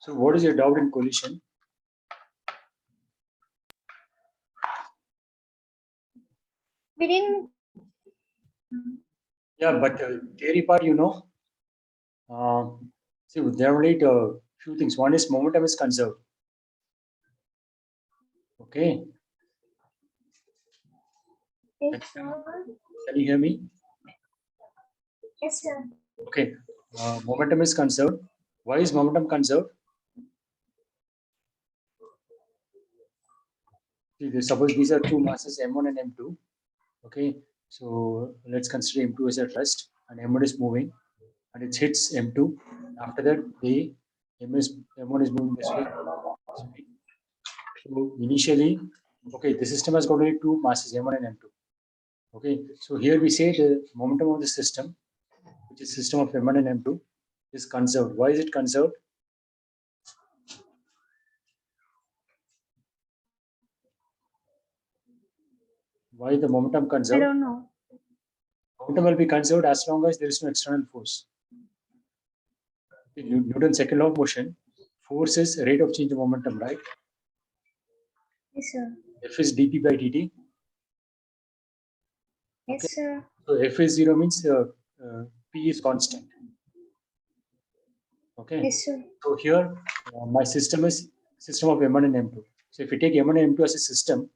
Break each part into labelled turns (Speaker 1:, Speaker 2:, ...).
Speaker 1: So what is your doubt in collision?
Speaker 2: We didn't.
Speaker 1: Yeah, but theory part, see, there are only a few things. One is momentum is conserved. Okay.
Speaker 2: Yes, sir.
Speaker 1: Can you hear me?
Speaker 2: Yes, sir.
Speaker 1: Okay. Momentum is conserved. Why is momentum conserved? See, suppose these are two masses, M1 and M2. Okay. So let's consider M2 as at rest, and M1 is moving, and it hits M2. After that, M1 is moving this way. So initially, okay, the system has got only two masses, M1 and M2. Okay, so here we say the momentum of the system, which is system of M1 and M2, is conserved. Why is it conserved? Why is the momentum conserved?
Speaker 2: I don't know.
Speaker 1: Momentum will be conserved as long as there is no external force. In Newton's second law of motion, force is rate of change of momentum, right?
Speaker 2: Yes, sir.
Speaker 1: F is dp by dt.
Speaker 2: Yes,
Speaker 1: Okay.
Speaker 2: sir.
Speaker 1: So F is 0 means P is constant. Okay.
Speaker 2: Yes, sir.
Speaker 1: So here my system is system of M1 and M2. So if you take M1 and M2 as a system,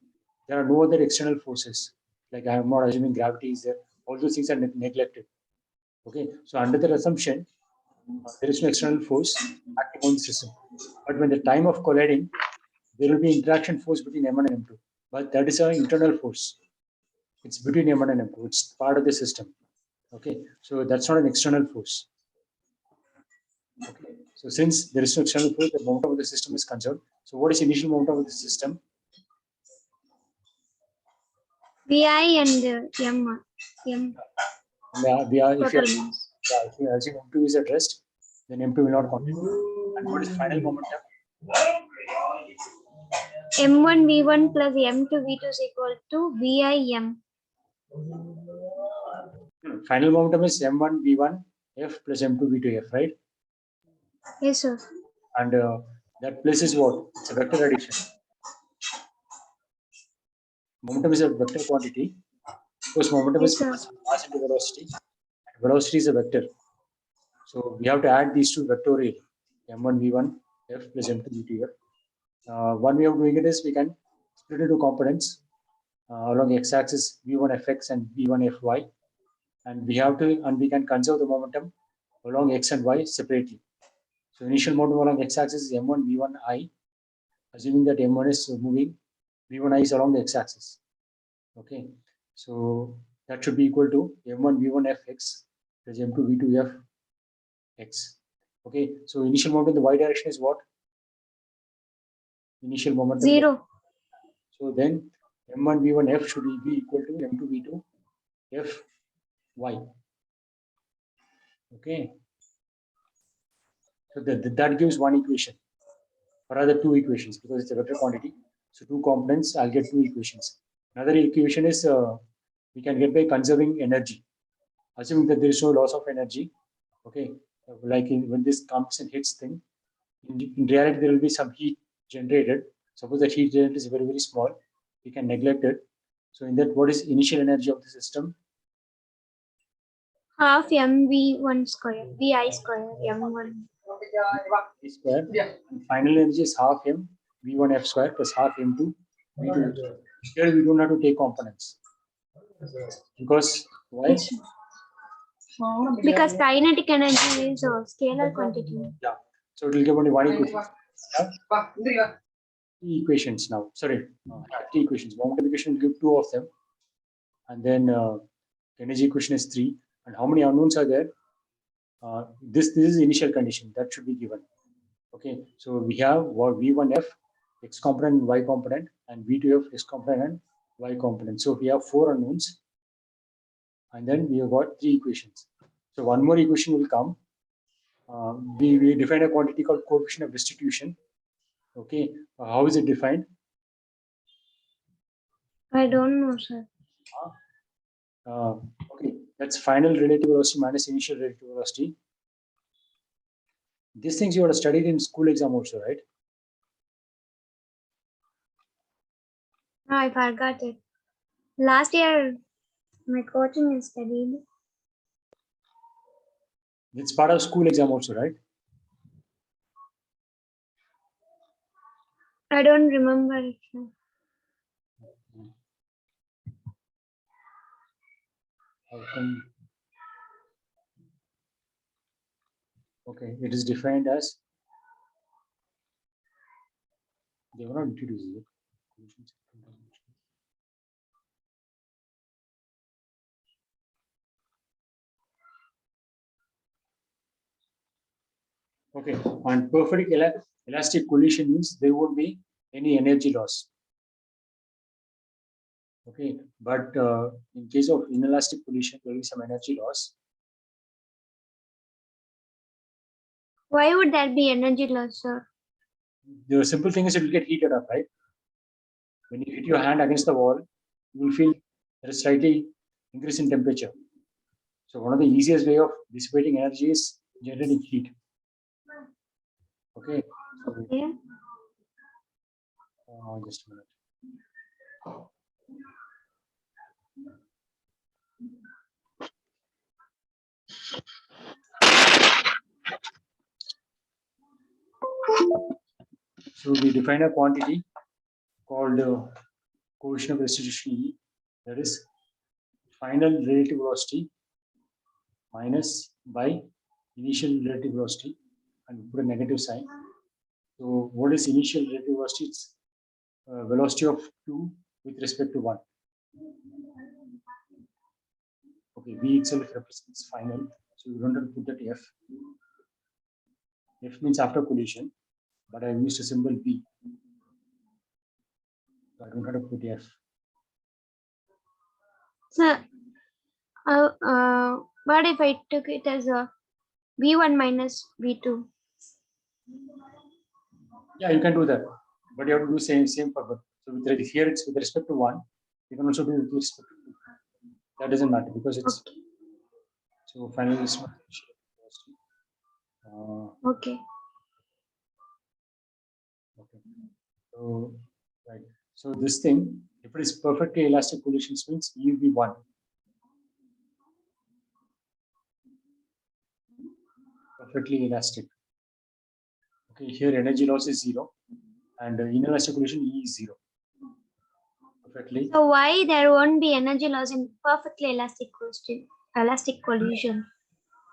Speaker 1: there are no other external forces. Like I am not assuming gravity is there. All those things are neglected. Okay. So under that assumption, there is no external force acting on the system. But when the time of colliding, there will be interaction force between M1 and M2. But that is an internal force. It's between M1 and M2. It's part of the system. Okay. So that's not an external force. Okay. So since there is no external force, the momentum of the system is conserved. So what is initial momentum of the system?
Speaker 2: VI and M.
Speaker 1: If you assume M2 is at rest, then M2 will not continue. And what is final momentum?
Speaker 2: M1 V1 plus M2 V2 is equal to VIM.
Speaker 1: Final momentum is M1 V1 F plus M2 V2 F, right?
Speaker 2: Yes, sir.
Speaker 1: And that place is what? It's a vector addition. Momentum is a vector quantity. Because momentum is mass into velocity. And velocity is a vector. So we have to add these two vectorially. M1 V1 F plus M2 V2 F. One way of doing it is we can split into components along x-axis v1 fx and v1 fy, and we can conserve the momentum along x and y separately. So initial momentum along x-axis is m1 v1 I, assuming that m1 is moving, v1 I is along the x-axis. Okay, so that should be equal to m1 v1 fx plus m2 v2 f x. Okay, so initial momentum in the y direction is what? Initial momentum
Speaker 2: 0.
Speaker 1: So then m1 v1 f should be equal to m2 v2 f y. Okay. So that gives one equation, or rather two equations, because it's a vector quantity. So two components, I'll get two equations. Another equation is we can get by conserving energy, assuming that there is no loss of energy. Okay, like when this comes and hits thing, in reality there will be some heat generated. Suppose that heat generated is very, very small, we can neglect it. So in that, what is initial energy of the system?
Speaker 2: Half MV1 square, VI square, M1.
Speaker 1: Square. And final energy is half m v1 f square plus half m2 v2 f square. Here we don't have to take components. Because why?
Speaker 2: Because kinetic energy is a scalar quantity.
Speaker 1: Yeah. So it will give only one equation. Yeah? Three equations now. Sorry, three equations. Momentum equation will give two of them. And then energy equation is 3. And how many unknowns are there? This is initial condition that should be given. Okay, so we have what v1f x component and y component, and v2f x component and y component. So we have 4 unknowns, and then we have got 3 equations. So one more equation will come. We define a quantity called coefficient of restitution. Okay, how is it defined?
Speaker 2: I don't know, sir.
Speaker 1: Okay, that's final relative velocity minus initial relative velocity. These things you would have studied in school exam also, right?
Speaker 2: No, I forgot it. Last year, my coaching is studied.
Speaker 1: It's part of school exam also, right?
Speaker 2: I don't remember it now.
Speaker 1: How come? Okay, it is defined as they were not introduced yet. Okay, and perfect elastic collision means there won't be any energy loss. Okay, but in case of inelastic collision, there will be some energy loss.
Speaker 2: Why would there be energy loss, sir?
Speaker 1: The simple thing is it will get heated up, right? When you hit your hand against the wall, you will feel there is slightly increase in temperature. So one of the easiest way of dissipating energy is generating heat. Okay. So,
Speaker 2: Yeah.
Speaker 1: just a minute. So we define a quantity called coefficient of restitution E, that is final relative velocity minus by initial relative velocity, and we put a negative sign. So what is initial relative velocity? It's velocity of 2 with respect to 1. Okay, V itself represents final, so we don't have to put that F. F means after collision, but I used a symbol B. So I don't have to put F.
Speaker 2: So, what if I took it as a V1 minus V2?
Speaker 1: Yeah, you can do that, but you have to do same for both. So with here it's with respect to 1. You can also do it with respect to 2. That doesn't matter because it's
Speaker 2: Okay.
Speaker 1: so finally it's
Speaker 2: Okay.
Speaker 1: okay. So right. So this thing, if it is perfectly elastic collision means E will be 1. Perfectly elastic. Okay, here energy loss is 0, and inelastic collision E is 0. Perfectly.
Speaker 2: So why there won't be energy loss in perfectly elastic collision?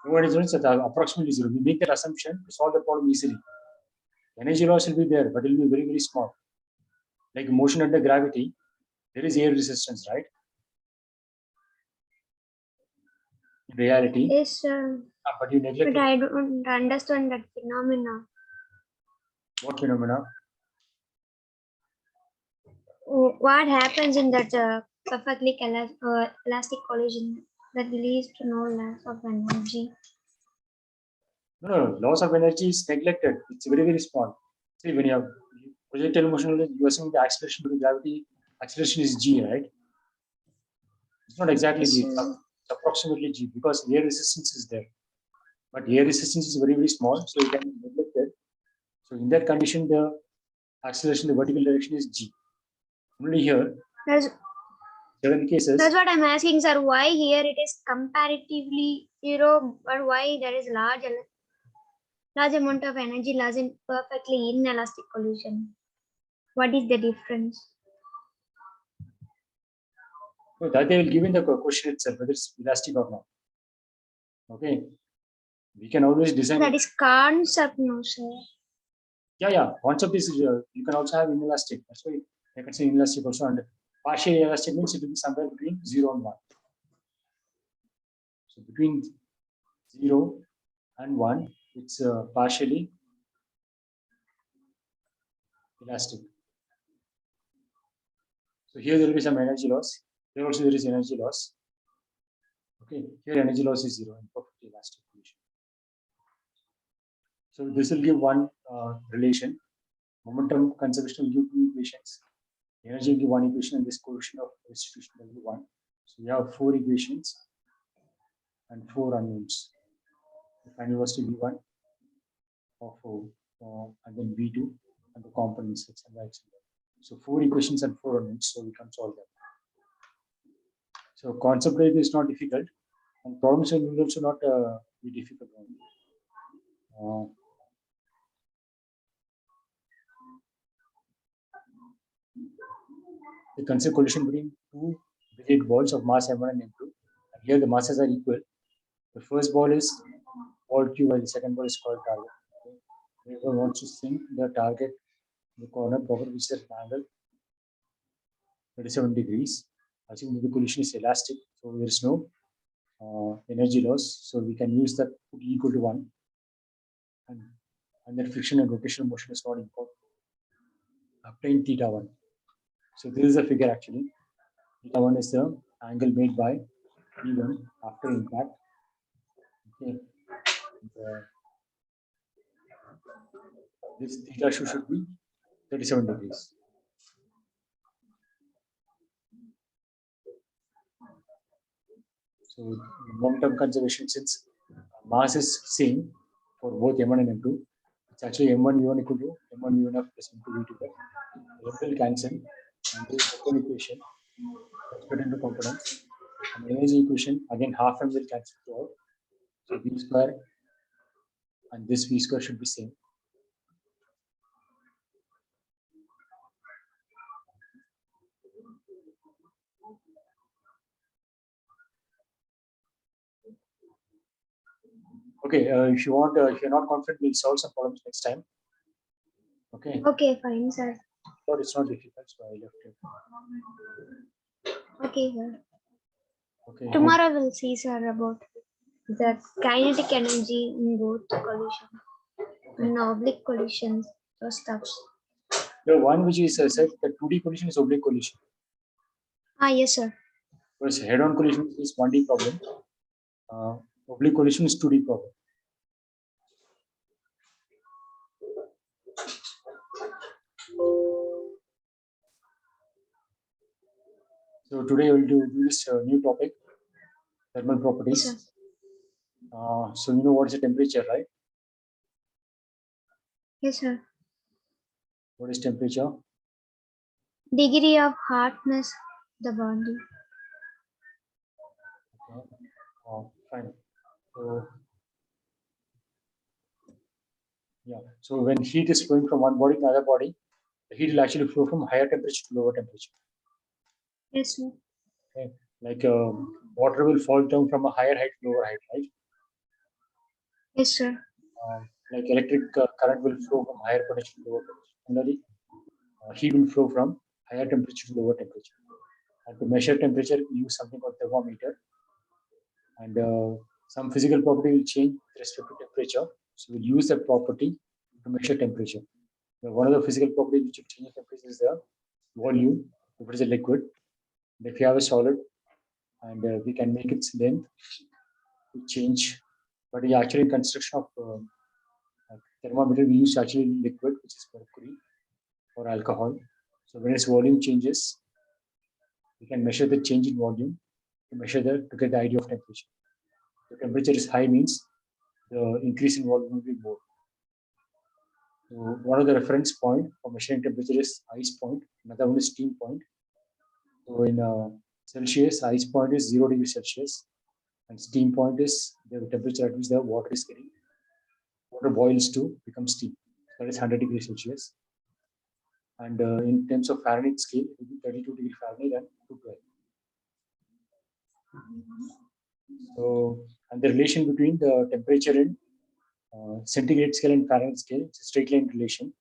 Speaker 1: No energy loss at approximately 0. We make that assumption to solve the problem easily. Energy loss will be there, but it will be very, very small. Like motion under gravity, there is air resistance, right? In reality.
Speaker 2: Yes, sir.
Speaker 1: But you neglect
Speaker 2: But I don't understand that phenomena.
Speaker 1: What phenomena?
Speaker 2: What happens in that perfectly elastic collision that leads to no loss of energy?
Speaker 1: No, loss of energy is neglected. It's very, very small. See, when you have projectile motion, you are saying the acceleration due to gravity, acceleration is g, right? It's not exactly
Speaker 2: Yes,
Speaker 1: g, it's approximately g because air resistance is there. But air resistance is very, very small, so it can be neglected. So in that condition, the acceleration, the vertical direction is g. Only here,
Speaker 2: That's,
Speaker 1: 7 cases.
Speaker 2: that's what I'm asking, sir. Why here it is comparatively zero, but why there is large amount of energy loss in perfectly inelastic collision? What is the difference?
Speaker 1: So that they will give in the question itself, whether it's elastic or not. Okay. We can always design.
Speaker 2: That is concept, no, sir.
Speaker 1: Yeah. Concept is you can also have inelastic. That's why I can say inelastic also. And partially elastic means it will be somewhere between 0 and 1. So between 0 and 1, it's partially elastic. So here there will be some energy loss. Here also there is energy loss. Okay, here energy loss is 0 in perfectly elastic condition. So this will give one relation. Momentum conservation will give 2 equations. Energy will give 1 equation, and this coefficient of restitution will be 1. So we have 4 equations and 4 unknowns. The final was to be 1. of and then V2 and the components, etc. So 4 equations and 4 unknowns, so we can solve them. So concept is not difficult, and problems will also not be difficult. The consider collision between two rigid balls of mass m1 and m2. And here the masses are equal. The first ball is ball Q, while the second ball is called target. Okay. Whoever wants to sink the target in the corner proper, which is an angle 37 degrees. Assuming the collision is elastic, so there is no energy loss. So we can use that put E equal to 1. And then friction and rotational motion is not important. Obtain theta 1. So this is a figure actually. Theta 1 is the angle made by V1 after impact. Okay. This theta should be 37 degrees. So long-term conservation, since mass is same for both M1 and M2, it's actually M1 U1 equal to M1 U1 plus M2 V2. The will cancel, and this second equation that's put into components. And the energy equation again half M will cancel throughout. So V square and this V square should be same. Okay, if you want, if you're not confident, we'll solve some problems next time. Okay.
Speaker 2: Okay, fine, sir.
Speaker 1: But it's not difficult, so I left it.
Speaker 2: Okay, sir.
Speaker 1: Okay.
Speaker 2: Tomorrow we'll see, sir, about the kinetic energy in both collision and oblique collisions, those stuffs.
Speaker 1: The one which is said the 2D collision is oblique collision.
Speaker 2: Ah, yes, sir.
Speaker 1: Whereas head-on collision is 1D problem. Oblique collision is 2D problem. So today we'll do this new topic, thermal properties.
Speaker 2: Yes,
Speaker 1: so you know what is the temperature, right?
Speaker 2: Yes, sir.
Speaker 1: What is temperature?
Speaker 2: Degree of hardness, the body.
Speaker 1: Okay. Fine. So yeah. So when heat is flowing from one body to another body, the heat will actually flow from higher temperature to lower temperature.
Speaker 2: Yes, sir.
Speaker 1: Okay. Like water will fall down from a higher height to lower height, right?
Speaker 2: Yes, sir.
Speaker 1: Like electric current will flow from higher potential to lower potential. Similarly, heat will flow from higher temperature to lower temperature. And to measure temperature, we use something called thermometer. And some physical property will change with respect to temperature. So we'll use that property to measure temperature. Now, one of the physical properties which will change temperature is the volume. If it is a liquid, and if you have a solid, and we can make its length to change. But the actual construction of thermometer, we use actually liquid, which is mercury or alcohol. So when its volume changes, we can measure the change in volume to get the idea of temperature. The temperature is high means the increase in volume will be more. So one of the reference point for measuring temperature is ice point. Another one is steam point. So in Celsius, ice point is 0 degrees Celsius, and steam point is the temperature at which the water is getting water boils to become steam. That is 100 degrees Celsius. And in terms of Fahrenheit scale, it will be 32 degrees Fahrenheit and 212. So, and the relation between the temperature in centigrade scale and Fahrenheit scale, it's a straight line relation.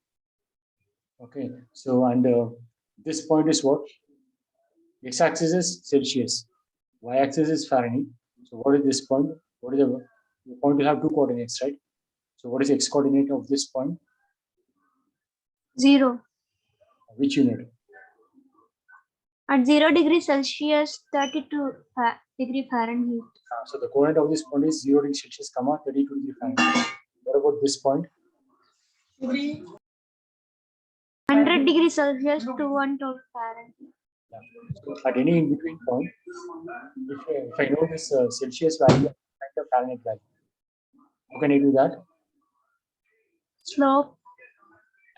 Speaker 1: Okay, so and this point is what? X-axis is Celsius, y-axis is Fahrenheit. So what is this point? What is the point will have two coordinates, right? So what is the x coordinate of this point?
Speaker 2: 0.
Speaker 1: Which unit?
Speaker 2: At 0 degrees Celsius, 32 degree Fahrenheit.
Speaker 1: So the coordinate of this point is 0 degrees Celsius, 32 degrees Fahrenheit. What about this point?
Speaker 2: 100 degrees Celsius to 112 Fahrenheit.
Speaker 1: Yeah. So at any in between point, if I know this Celsius value and the Fahrenheit value, how can I do that?
Speaker 2: Slope.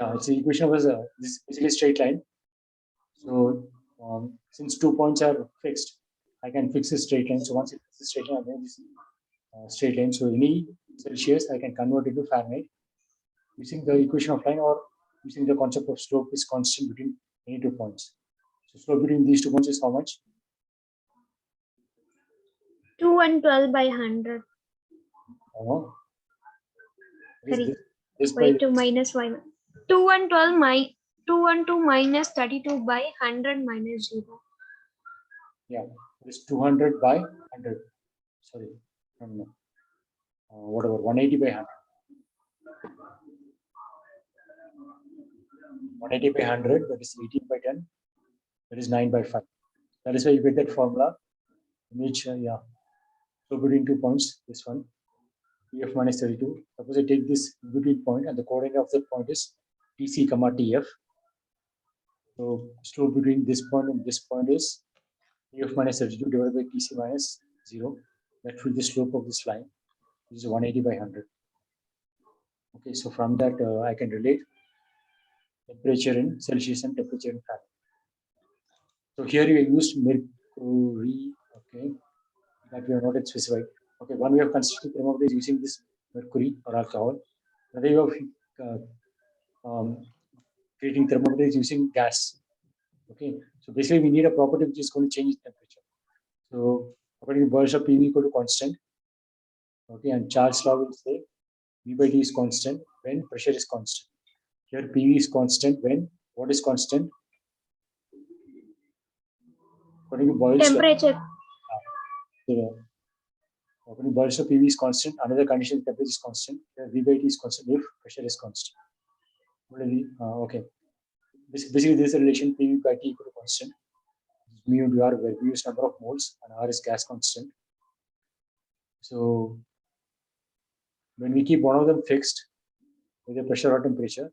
Speaker 1: It's the equation was this is basically a straight line. So since 2 points are fixed, I can fix a straight line. So once it fixes a straight line, I know this straight line. So any Celsius I can convert into Fahrenheit using the equation of line or using the concept of slope is constant between any 2 points. So slope between these 2 points is how much?
Speaker 2: 212 by 100.
Speaker 1: Is this
Speaker 2: By
Speaker 1: by
Speaker 2: 2 minus 1. 212 minus 32 by 100 minus 0.
Speaker 1: yeah, it is 200 by 100. Sorry, no. Whatever, 180 by 100. 180 by 100, that is 18 by 10, that is 9 by 5. That is why you get that formula, in which, yeah, so between 2 points, this one, TF minus 32. Suppose I take this between point and the coordinate of that point is TC comma TF. So slope between this point and this point is TF minus 32 divided by TC minus 0. That will be the slope of this line, which is 180 by 100. Okay, so from that I can relate temperature in Celsius and temperature in Fahrenheit. So here we used mercury, okay, that we have not yet specified. Okay, one way of constructing thermometer is using this mercury or alcohol. Another way of creating thermometer is using gas. Okay, so basically we need a property which is going to change temperature. So according to Boyle's law, PV equal to constant. Okay, and Charles' law will say V by T is constant when pressure is constant. Here PV is constant when what is constant? According to Boyle's law,
Speaker 2: Temperature.
Speaker 1: according to Boyle's law, PV is constant. Another condition, temperature is constant. Here V by T is constant if pressure is constant. Okay. Basically, this is a relation PV by T equal to constant. Mu into R, where V is number of moles and R is gas constant. So when we keep one of them fixed with the pressure or temperature,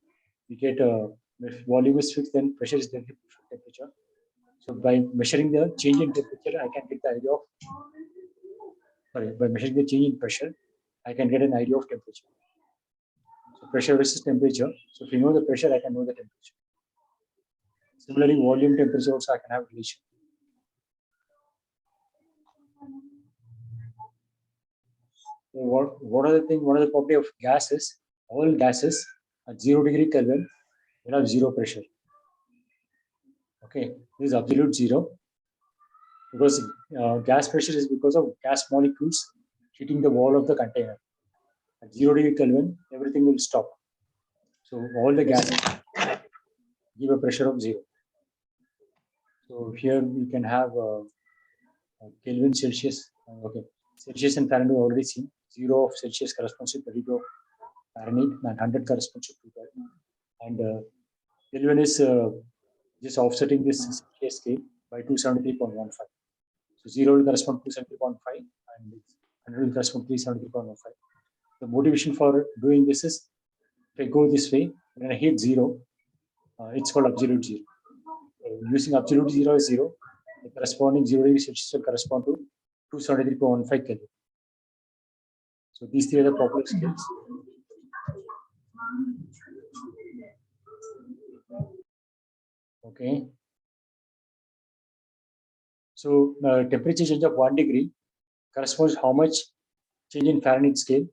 Speaker 1: we get if volume is fixed, then pressure is directly temperature. So by measuring the change in temperature, I can get the idea of by measuring the change in pressure, I can get an idea of temperature. So pressure versus temperature. So if you know the pressure, I can know the temperature. Similarly, volume temperature also I can have a relation. So what are the thing? One of the property of gas is all gases at 0 degree Kelvin will have zero pressure. Okay, this is absolute zero because gas pressure is because of gas molecules hitting the wall of the container. At 0 degree Kelvin, everything will stop. So all the gases give a pressure of 0. So here we can have Kelvin, Celsius. Okay, Celsius and Fahrenheit we already seen. 0 of Celsius corresponds to 32 of Fahrenheit, and 100 corresponds to 212. And Kelvin is just offsetting this Celsius scale by 273.15. So 0 will correspond to 270.5 and 100 will correspond to 373.15. The motivation for doing this is if I go this way, when I hit 0, it's called absolute 0. Using absolute 0 as 0, the corresponding 0 degree Celsius will correspond to 273.15 Kelvin. So these three are the popular scales. Okay. So temperature change of 1 degree corresponds how much change in Fahrenheit scale?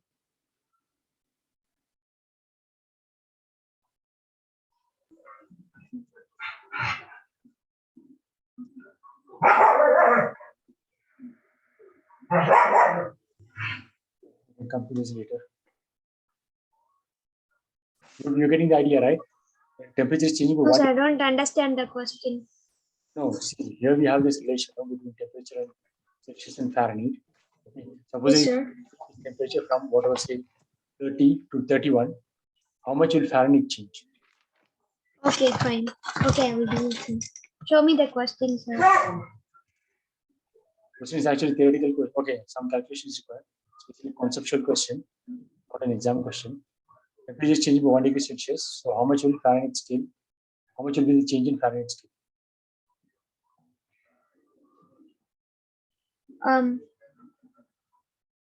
Speaker 1: We'll come to this later. You're getting the idea, right? Temperature is changing.
Speaker 2: Because I don't understand the question.
Speaker 1: No, see, here we have this relation between temperature and Celsius and Fahrenheit. Okay.
Speaker 2: Yes,
Speaker 1: Supposing
Speaker 2: sir.
Speaker 1: temperature from whatever say 30 to 31, how much will Fahrenheit change?
Speaker 2: Okay, fine. Okay, I will do it. Show me the question, sir.
Speaker 1: Question is actually theoretical question. Okay, some calculations required. It's a conceptual question, not an exam question. Temperature is changing by 1 degree Celsius. So how much will Fahrenheit scale? How much will be the change in Fahrenheit scale?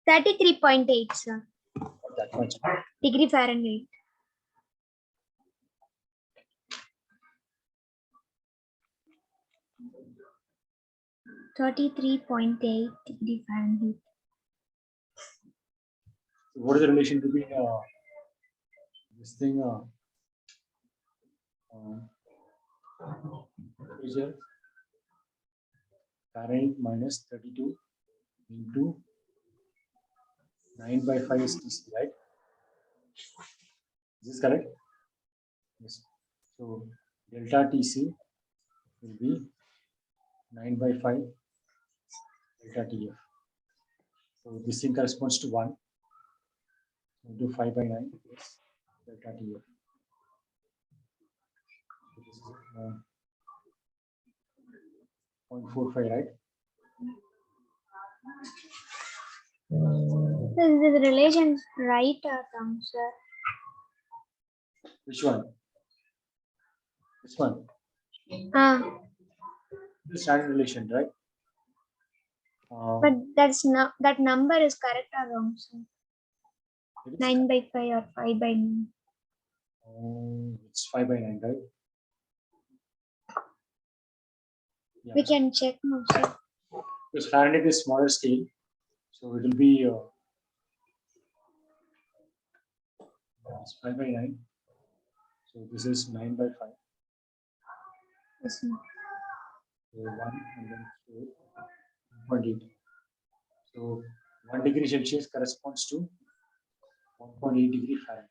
Speaker 2: 33.8, sir.
Speaker 1: Not that much.
Speaker 2: Degree Fahrenheit. 33.8 degree Fahrenheit.
Speaker 1: What is the relation between this thing? Temperature Fahrenheit minus 32 into 9 by 5 is TC, right? Is this correct? Yes. So delta TC will be 9 by 5 delta TF. So this thing corresponds to 1 into 5 by 9 plus delta TF. So this is 0.45, right?
Speaker 2: Is this relation right or wrong, sir?
Speaker 1: Which one? This one. The standard relation, right?
Speaker 2: But that's not, that number is correct or wrong, sir? 9 by 5 or 5 by 9?
Speaker 1: It's 5 by 9, right? Yeah.
Speaker 2: We can check now, sir.
Speaker 1: Because Fahrenheit is smaller scale, so it will be it's 5 by 9. So this is 9 by 5.
Speaker 2: Yes, sir.
Speaker 1: So 1 and then 1.8. So 1 degree Celsius corresponds to 1.8 degree Fahrenheit.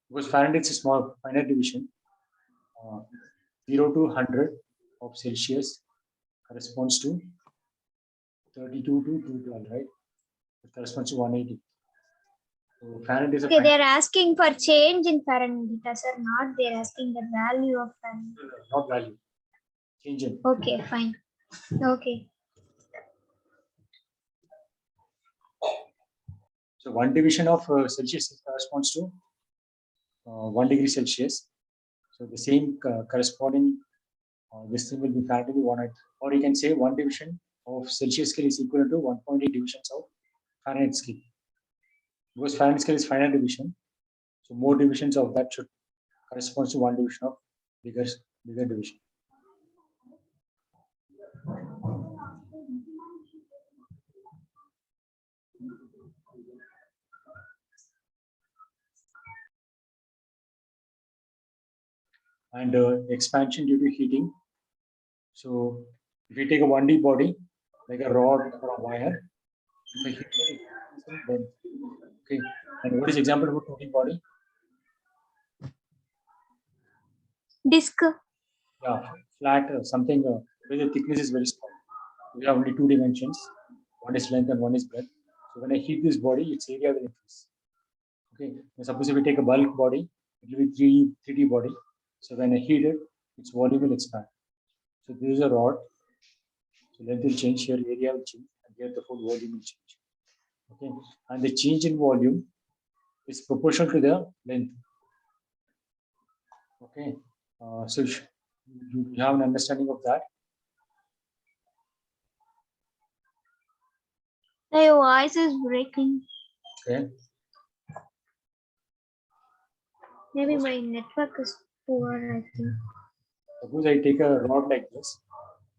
Speaker 1: Because Fahrenheit is a small finite division, 0 to 100 of Celsius corresponds to 32 to 212, right? It corresponds to 180. So Fahrenheit is a
Speaker 2: Okay, they're asking for change in Fahrenheit, sir. Not they're asking the value of Fahrenheit.
Speaker 1: Not value. Change in.
Speaker 2: Okay, fine. Okay.
Speaker 1: So 1 division of Celsius corresponds to 1 degree Celsius. So the same corresponding this thing will be Fahrenheit 180. Or you can say 1 division of Celsius scale is equal to 1.8 divisions of Fahrenheit scale. Because Fahrenheit scale is finite division, so more divisions of that should correspond to 1 division of bigger division. And expansion due to heating. So if you take a 1D body, like a rod or a wire, if I heat it, then okay. And what is example of a 2D body?
Speaker 2: Disc.
Speaker 1: Yeah, flat, something where the thickness is very small. We have only 2 dimensions. One is length and one is breadth. So when I heat this body, its area will increase. Okay. Now suppose if we take a bulk body, it will be 3D body. So when I heat it, its volume will expand. So this is a rod. So length will change here, area will change, and here the whole volume will change. Okay. And the change in volume is proportional to the length. Okay. So you have an understanding of that.
Speaker 2: Your voice is breaking.
Speaker 1: Okay.
Speaker 2: Maybe my network is poor, I think.
Speaker 1: Suppose I take a rod like this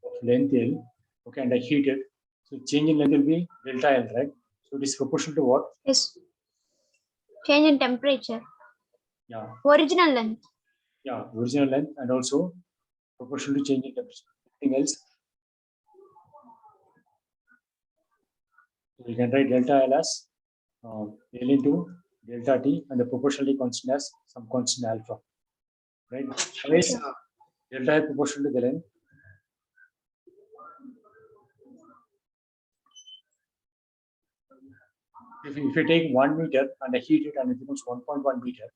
Speaker 1: of length L, okay, and I heat it. So change in length will be delta L, right? So it is proportional to what?
Speaker 2: Yes. Change in temperature.
Speaker 1: Yeah.
Speaker 2: Original length.
Speaker 1: Yeah, original length and also proportional to change in temperature. Anything else? So we can write delta L as L into delta T and the proportionally constant as some constant alpha, right? Otherwise, delta L proportional to the length. If you take 1 meter and I heat it and it becomes 1.1 meter,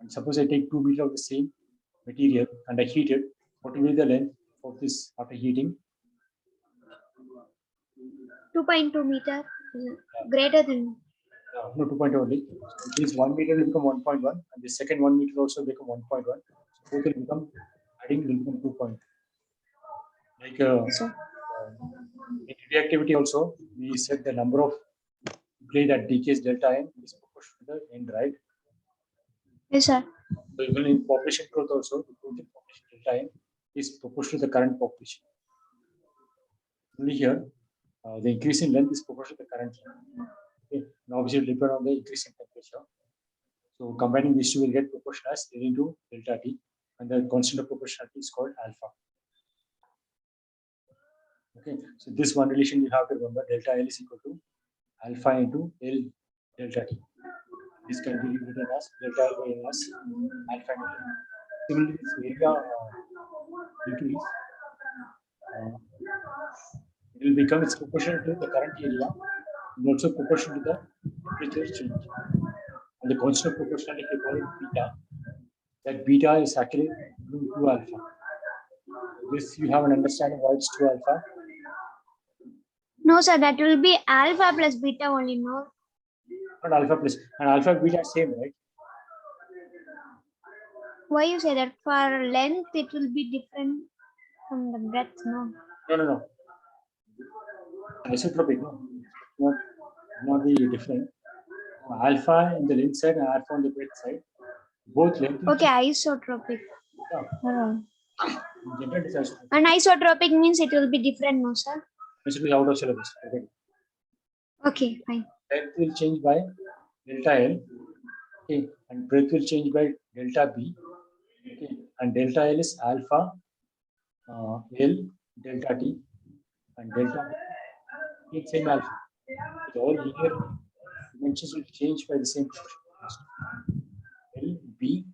Speaker 1: and suppose I take 2 meter of the same material and I heat it, what will be the length of this after heating?
Speaker 2: 2.2 meter. Greater than.
Speaker 1: No, 2.0 only. So this 1 meter will become 1.1 and the second 1 meter also become 1.1. So both will become, adding will become 2.2. Like in reactivity also, we said the number of nuclei that decays delta n is proportional to the end, right?
Speaker 2: Yes, sir.
Speaker 1: So even in population growth also, the growth in population delta n is proportional to the current population. Only here, the increase in length is proportional to the current length. Okay, and obviously it depends on the increase in temperature. So combining these two will get proportion as L into delta T, and the constant of proportionality is called alpha. Okay, so this one relation you have to remember: delta L is equal to alpha into L delta T. This can be written as delta L by N as alpha into delta. Similarly, this area increase, it will become its proportional to the current area and also proportional to the temperature change. And the constant of proportionality, if you call it beta, that beta is actually 2 alpha. This you have an understanding why it's 2 alpha.
Speaker 2: No, sir, that will be alpha plus beta only, no?
Speaker 1: Not alpha plus, and alpha and beta are same, right?
Speaker 2: Why you say that? For length, it will be different from the breadth, no?
Speaker 1: No. Isotropic, no. Not be different. Alpha in the length side and alpha on the breadth side. Both length.
Speaker 2: Okay, isotropic.
Speaker 1: Yeah. In general, it is isotropic.
Speaker 2: And isotropic means it will be different, no, sir?
Speaker 1: It should be out of syllabus.
Speaker 2: Okay, fine.
Speaker 1: Length will change by delta L. Okay, and breadth will change by delta B. Okay, and delta L is alpha L delta T, and delta B is same alpha. So all linear dimensions will change by the same proportion. L B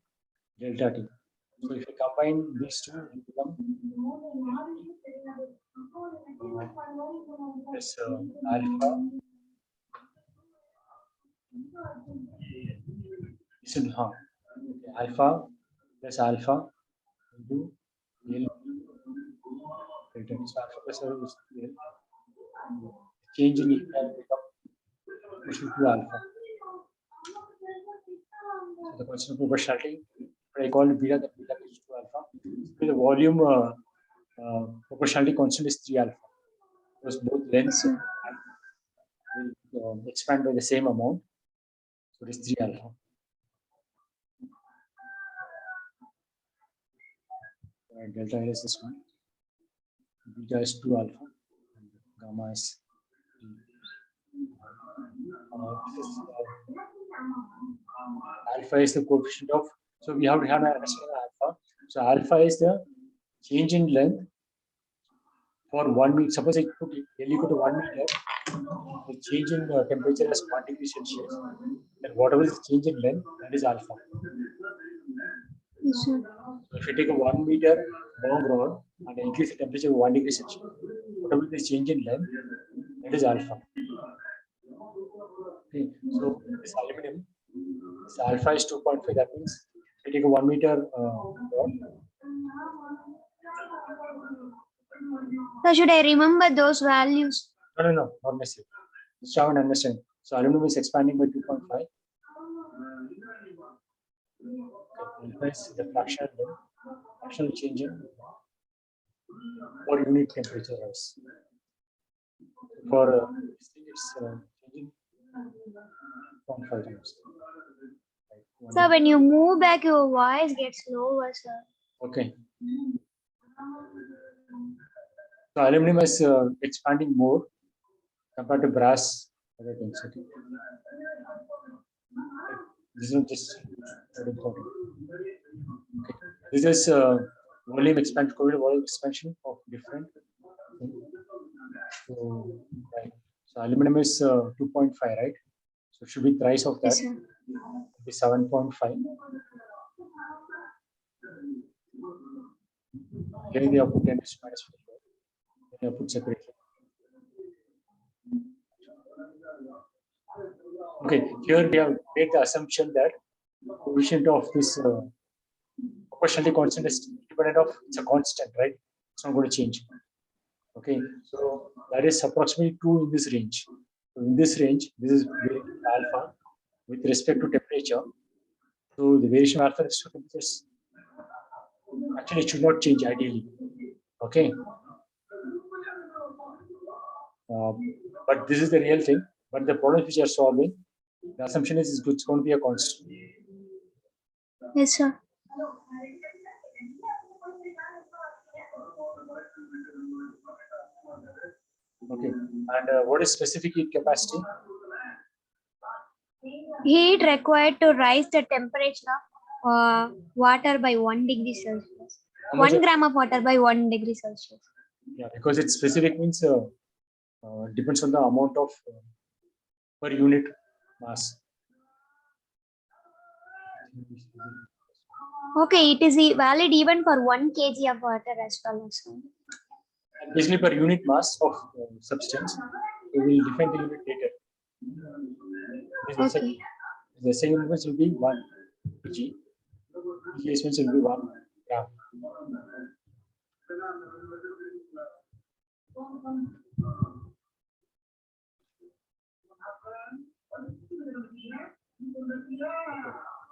Speaker 1: delta T. So if you combine these two, it becomes this alpha is in alpha plus alpha into L delta T. So alpha plus alpha is L. Change in E can become proportional to alpha. So the constant of proportionality, if I call it beta, then beta is 2 alpha. So the volume proportionality constant is 3 alpha. Because both lengths will expand by the same amount. So it is 3 alpha. And delta L is this one. Beta is 2 alpha. And gamma is 3. Alpha is the coefficient of, so we have to have an understanding of alpha. So alpha is the change in length for 1 meter. Suppose I put L equal to 1 meter, the change in temperature is 1 degree Celsius. Then whatever is change in length, that is alpha.
Speaker 2: Yes, sir.
Speaker 1: So if you take a 1 meter long rod and increase the temperature of 1 degree Celsius, whatever is change in length, that is alpha. Okay, so this aluminum, this alpha is 2.5. That means if you take a 1 meter rod.
Speaker 2: So should I remember those values?
Speaker 1: No, not necessarily. Just have an understanding. So aluminum is expanding by 2.5. Okay, alpha is the fractional change in or unit temperature rise. For this thing, it's changing 0.5 times. Right,
Speaker 2: So when you move back, your voice gets lower, sir.
Speaker 1: Okay. So aluminum is expanding more compared to brass, other things. Okay. This is just very important. Okay. This is volume expansion, volume expansion of different things. So, right. So aluminum is 2.5, right? So it should be thrice of that.
Speaker 2: Yes, sir.
Speaker 1: It be 7.5. Here they have put 10 to minus 4. They have put separately. Okay, here we have made the assumption that coefficient of this proportionality constant is independent of, it's a constant, right? It's not going to change. Okay, so that is approximately 2 in this range. So in this range, this is alpha with respect to temperature. So the variation of alpha with respect to temperature is actually it should not change ideally. Okay. But this is the real thing. But the problems which are solving, the assumption is it's going to be a constant.
Speaker 2: Yes, sir.
Speaker 1: And what is specific heat capacity?
Speaker 2: Heat required to rise the temperature of water by 1 degree Celsius.
Speaker 1: How much
Speaker 2: 1 gram of water by 1 degree Celsius.
Speaker 1: Yeah, because it's specific means depends on the amount of per unit mass.
Speaker 2: Okay, it is valid even for 1 kg of water as well. Also.
Speaker 1: Basically per unit mass of substance, we will define the unit later.
Speaker 2: Okay.
Speaker 1: The SI units will be 1 kg. PH means will be 1 gram.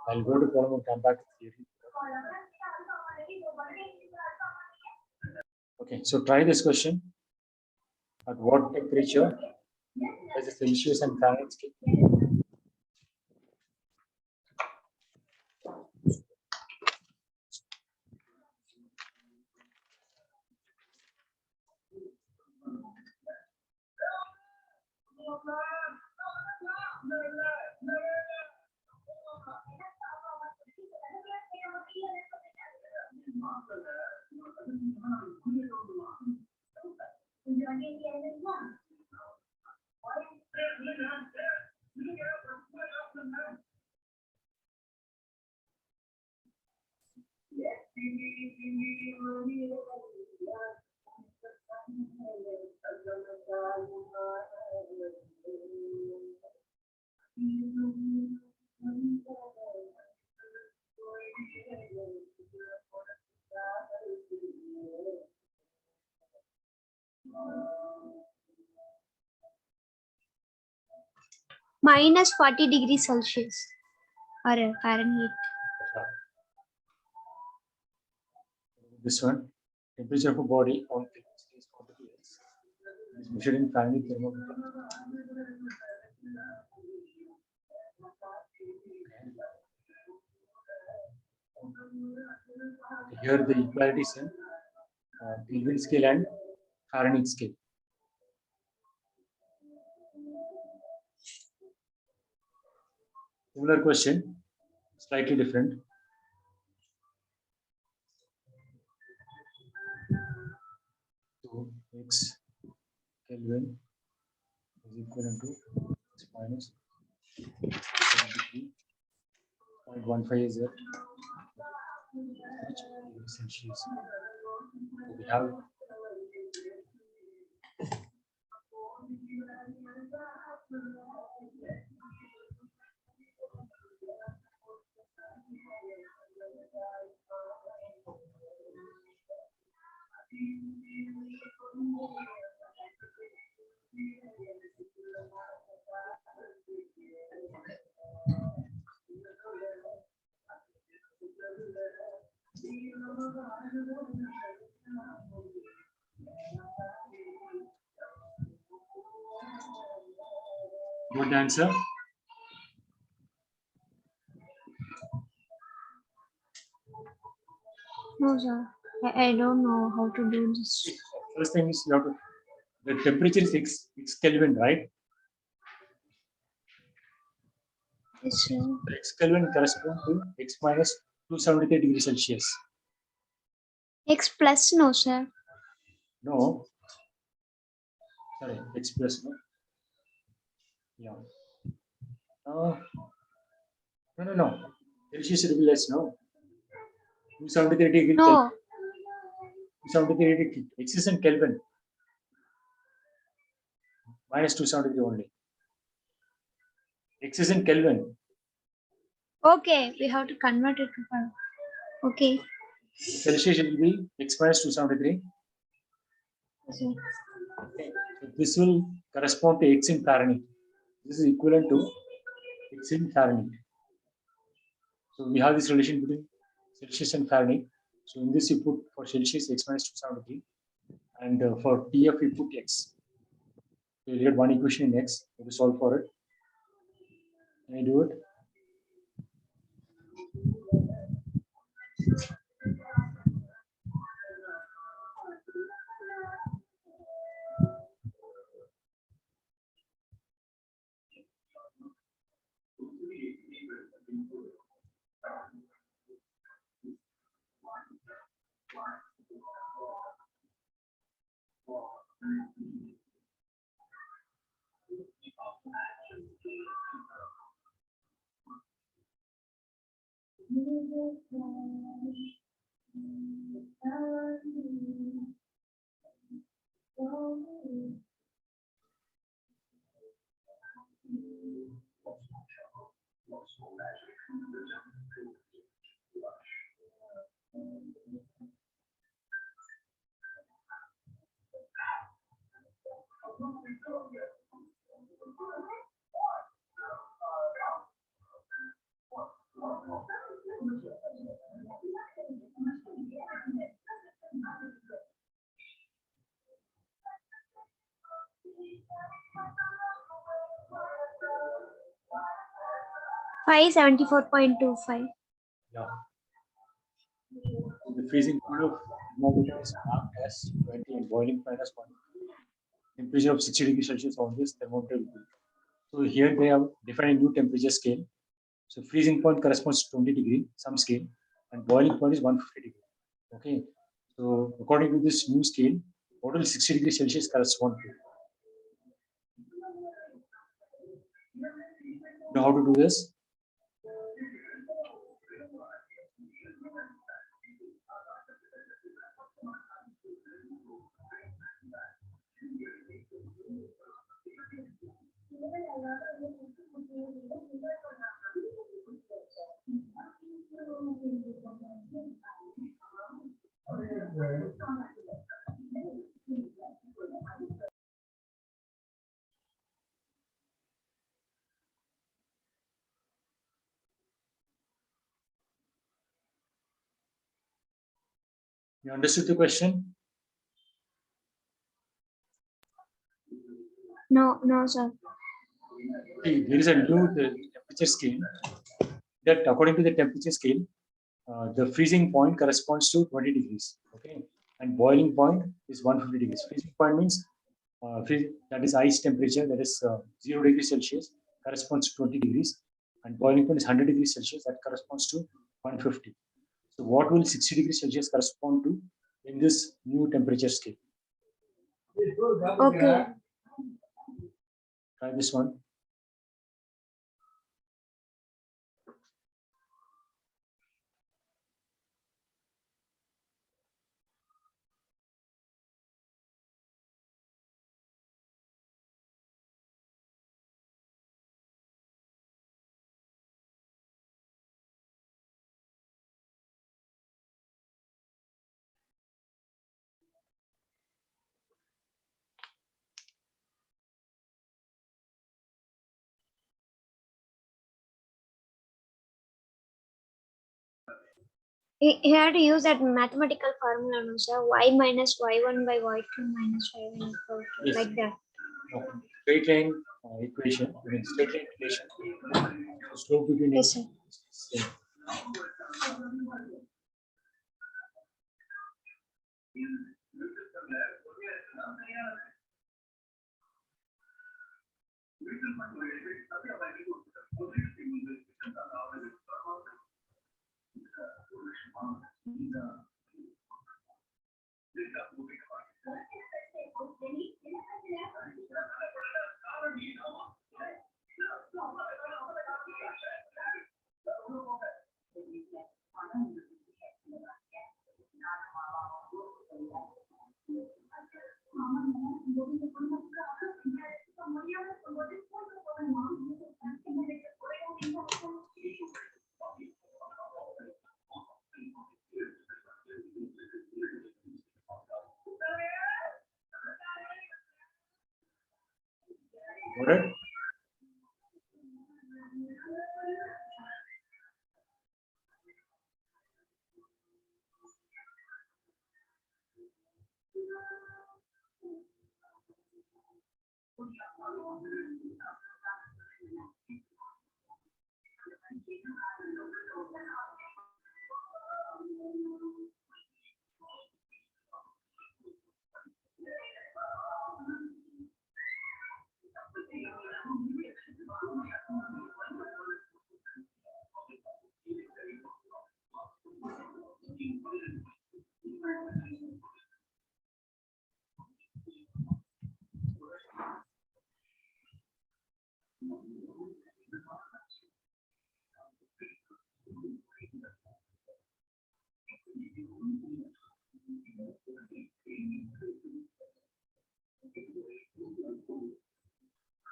Speaker 1: I'll go to problem and come back to theory. Okay, so try this question. At what temperature does the Celsius and Fahrenheit scale?
Speaker 2: Minus 40 degrees Celsius or Fahrenheit.
Speaker 1: This one, temperature of a body on is measured in Fahrenheit thermometer. Here the equality is in Kelvin scale and Fahrenheit scale. Similar question, slightly different. So x Kelvin is equivalent to x minus 73.15 is there. Which is Celsius. So we have what answer?
Speaker 2: No, sir. I don't know how to do this.
Speaker 1: First thing is you have to, the temperature is x Kelvin, right?
Speaker 2: Yes, sir.
Speaker 1: The x Kelvin corresponds to x minus 273 degrees Celsius.
Speaker 2: X plus, no, sir.
Speaker 1: No. Sorry, x plus, no? Yeah. No. Celsius will be less, no? 273 degrees.
Speaker 2: No.
Speaker 1: 273 degrees. X is in Kelvin. Minus 273 only. X is in Kelvin.
Speaker 2: Okay, we have to convert it to. Okay.
Speaker 1: Celsius will be x minus 273.
Speaker 2: Okay.
Speaker 1: Okay. So this will correspond to x in Fahrenheit. This is equivalent to x in Fahrenheit. So we have this relation between Celsius and Fahrenheit. So in this you put for Celsius x minus 273 and for TF we put x. So you get one equation in x. You have to solve for it. Can I do it?
Speaker 2: $574.25.
Speaker 1: Yeah. So the freezing point of thermometer is marked as 20 and boiling point as 1. Temperature of 60 degrees Celsius on this thermometer will be. So here they have defined a new temperature scale. So freezing point corresponds to 20 degree, some scale, and boiling point is 150 degree. Okay. So according to this new scale, what will 60 degrees Celsius correspond to? You know how to do this? You understood the question?
Speaker 2: No, sir.
Speaker 1: See, there is a new temperature scale that according to the temperature scale, the freezing point corresponds to 20 degrees. Okay. And boiling point is 150 degrees. Freezing point means that is ice temperature, that is 0 degrees Celsius, corresponds to 20 degrees. And boiling point is 100 degrees Celsius, that corresponds to 150. So what will 60 degrees Celsius correspond to in this new temperature scale?
Speaker 2: Okay.
Speaker 1: Try this one.
Speaker 2: He had to use that mathematical formula, no, sir. Y minus y1 by y2 minus y1 equal to,
Speaker 1: Yes.
Speaker 2: like that.
Speaker 1: No, straight line equation, I mean straight line relation. The slope between
Speaker 2: Yes, sir.
Speaker 1: same. Got it?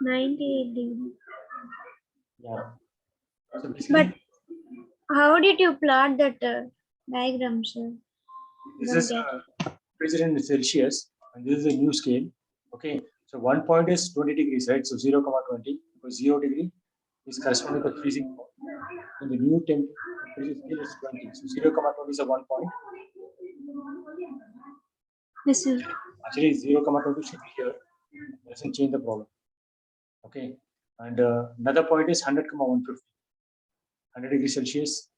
Speaker 2: 98 degree.
Speaker 1: Yeah. So basically,
Speaker 2: But how did you plot that diagram, sir?
Speaker 1: this
Speaker 2: Don't
Speaker 1: is
Speaker 2: get it.
Speaker 1: temperature in Celsius, and this is a new scale. Okay, so 1 point is 20 degrees, right? So 0, 20, because 0 degree is corresponding to freezing point. And the new temperature scale is 20. So 0, 20 is a 1 point.
Speaker 2: Yes, sir.
Speaker 1: Actually, 0, 20 should be here. It doesn't change the problem. Okay, and another point is 100, 150. 100 degrees Celsius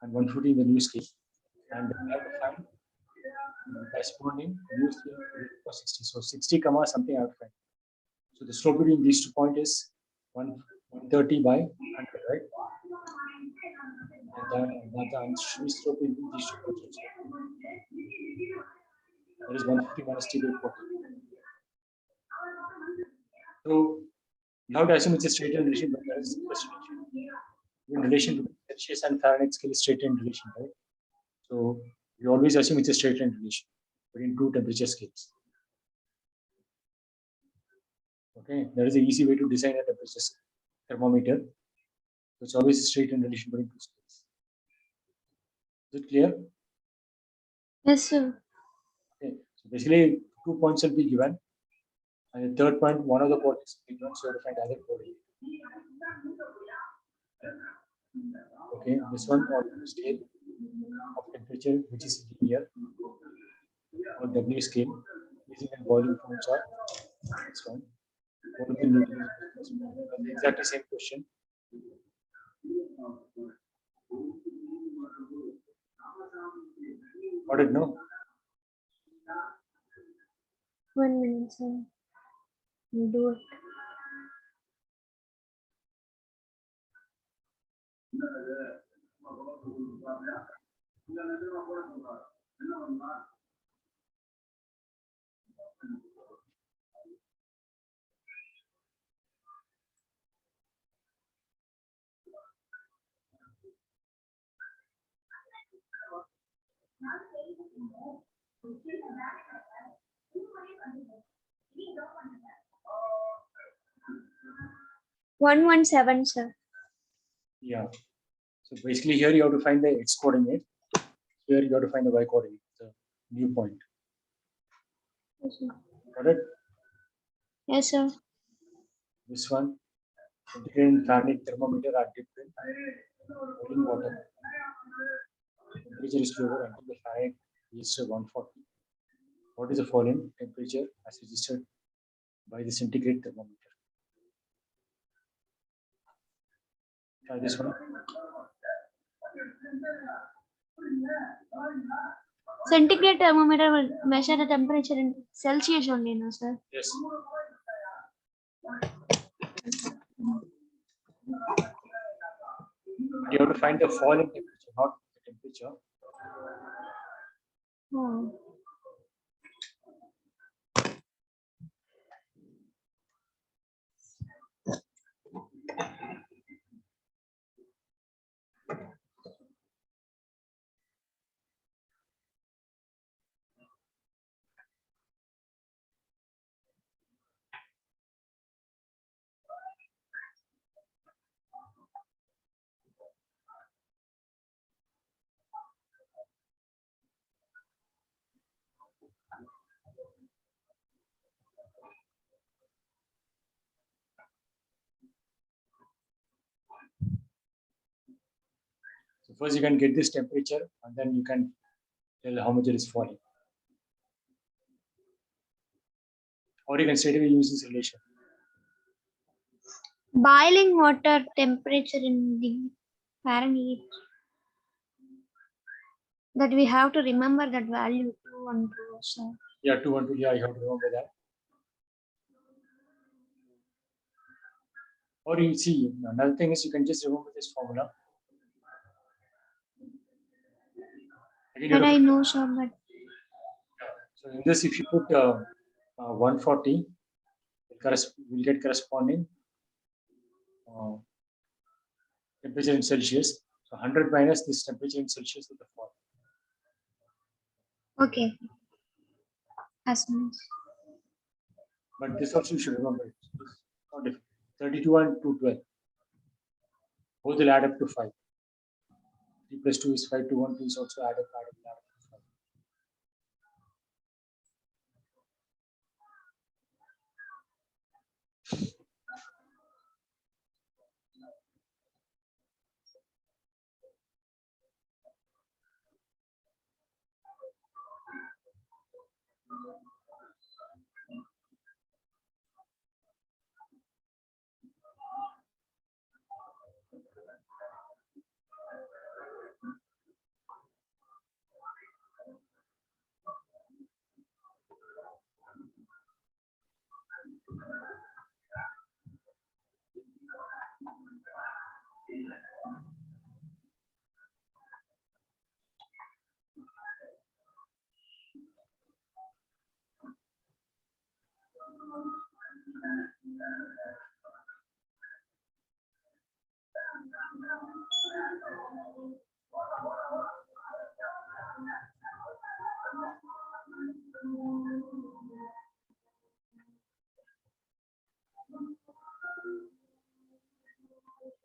Speaker 1: and 150 in the new scale. And we have to find corresponding new scale for 60. So 60, something I have to find. So the slope between these 2 points is 130 by 100, right? And the untrue slope between these 2 points. That is 150 minus T by 40. So you have to assume it's a straight line relation, but there is in relation to Celsius and Fahrenheit scale is straight line relation, right? So you always assume it's a straight line relation between two temperature scales. Okay, that is an easy way to design a temperature thermometer. So it's always a straight line relation between two scales. Is it clear?
Speaker 2: Yes, sir.
Speaker 1: Okay, so basically 2 points will be given, and the third point, one of the coordinates will be given, so you have to find other coordinate. Okay, this one or scale of temperature, which is linear, or W scale, using and boiling points are this one. What will be needed? Exactly same question. Got it? No.
Speaker 2: 1 minute, sir. You do it. One seven, sir.
Speaker 1: Yeah. So basically, here you have to find the x coordinate. Here you have to find the y coordinate, the new point.
Speaker 2: Yes, sir.
Speaker 1: Got it?
Speaker 2: Yes, sir.
Speaker 1: This one, different Fahrenheit thermometer are different. Boiling water. Temperature is lower until the Fahrenheit is 140. What is the falling temperature as registered by the centigrade thermometer? Try this one.
Speaker 2: Centigrade thermometer will measure the temperature in Celsius only, no, sir?
Speaker 1: Yes. You have to find the fall in temperature, not the temperature.
Speaker 2: Oh.
Speaker 1: So first you can get this temperature, and then you can tell how much it is falling. Or you can straight away use this relation.
Speaker 2: Boiling water temperature in the Fahrenheit. That we have to remember that value 212, sir.
Speaker 1: Yeah, 212. Yeah, you have to remember that. Or you see, another thing is you can just remember this formula. Again,
Speaker 2: That I know, sir, but
Speaker 1: so in this, if you put 140, we'll get corresponding temperature in Celsius. So 100 minus this temperature in Celsius is the fall.
Speaker 2: okay. As much.
Speaker 1: But this also you should remember it. Not difficult. 32 and 212. Both will add up to 5. 3 plus 2 is 5. 2 1 2 is also add up to 5.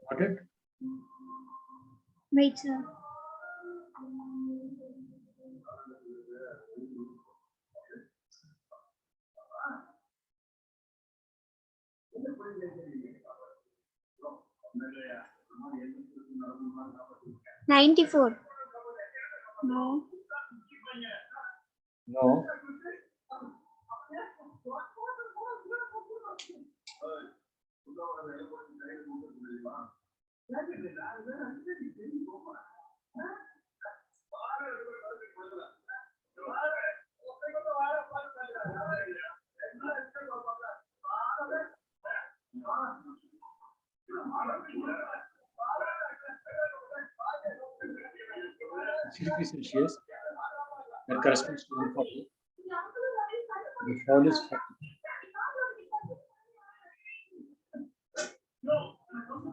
Speaker 1: Got it?
Speaker 2: Wait, sir. $94. No.
Speaker 1: No. Degrees Celsius. That corresponds to 140. The fall is 40.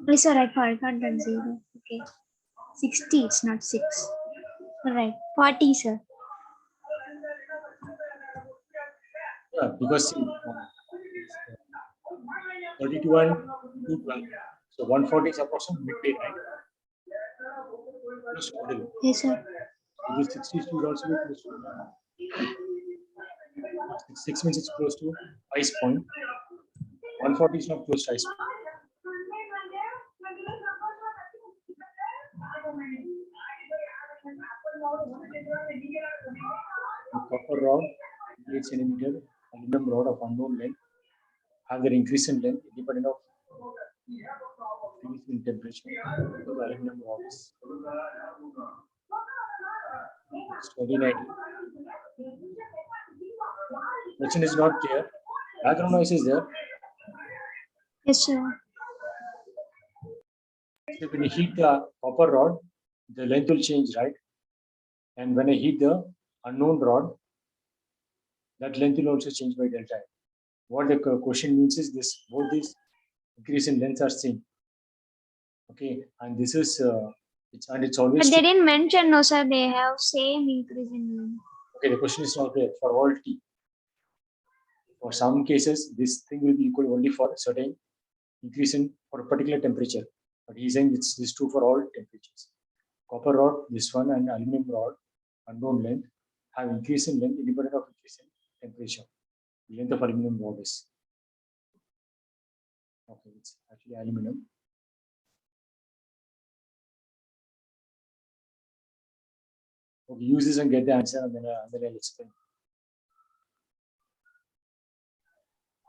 Speaker 2: Please, sir, I forgot that 0. Okay. 60, it's not 6. Right. 40, sir.
Speaker 1: Yeah, because see, 32 and 212. So 140 is approximately midway, right? Close to middle.
Speaker 2: Yes, sir.
Speaker 1: So this 60 should also be close to 6 means it's close to ice point. 140 is not close to ice point. A copper rod, 8 centimeter, aluminum rod of unknown length, have their increase in length independent of increase in temperature. So the aluminum rods. 2019. Question is not clear. Background noise is there.
Speaker 2: Yes, sir.
Speaker 1: So when you heat the copper rod, the length will change, right? And when I heat the unknown rod, that length will also change by delta. What the question means is this: both these increase in lengths are same. Okay, and this is it's always.
Speaker 2: But they didn't mention, no, sir. They have same increase in length.
Speaker 1: Okay, the question is not there for all t. For some cases, this thing will be equal only for certain increase in for a particular temperature. But he's saying it's this true for all temperatures. Copper rod, this one, and aluminum rod, unknown length, have increase in length independent of increase in temperature. The length of aluminum rod is. Okay, it's actually aluminum. Okay, use this and get the answer, and then I'll explain.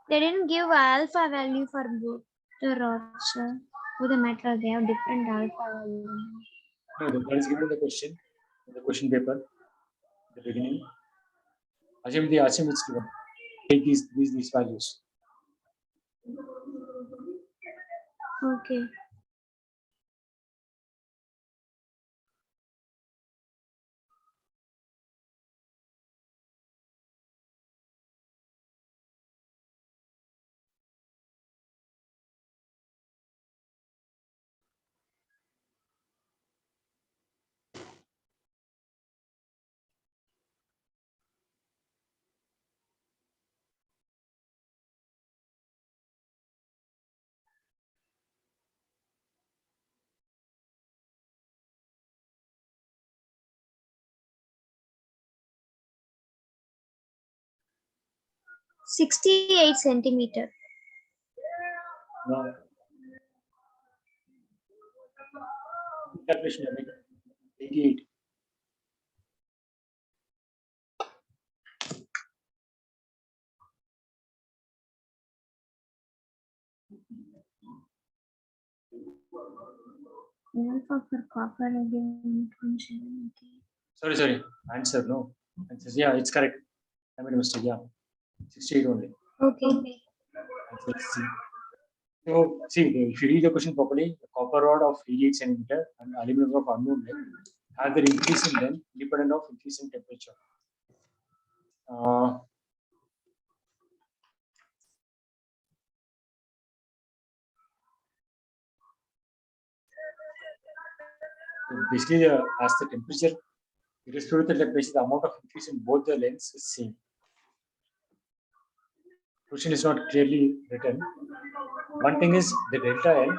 Speaker 2: They didn't give alpha value for both the rods, sir. For the metal, they have different alpha value.
Speaker 1: No, that is given in the question paper, the beginning. Assume it's given. Take these values.
Speaker 2: Okay. 68 centimeter.
Speaker 1: No. Calculation, 88.
Speaker 2: Alpha for copper again.
Speaker 1: Sorry. Answer, no. Answer, yeah, it's correct. I made a mistake, yeah. 68 only.
Speaker 2: Okay.
Speaker 1: Answer is C. So, see, if you read the question properly, the copper rod of 88 centimeter and aluminum of unknown length have their increase in length independent of increase in temperature. So basically, as the temperature, irrespective of the temperature, the amount of increase in both the lengths is same. Question is not clearly written. One thing is the delta L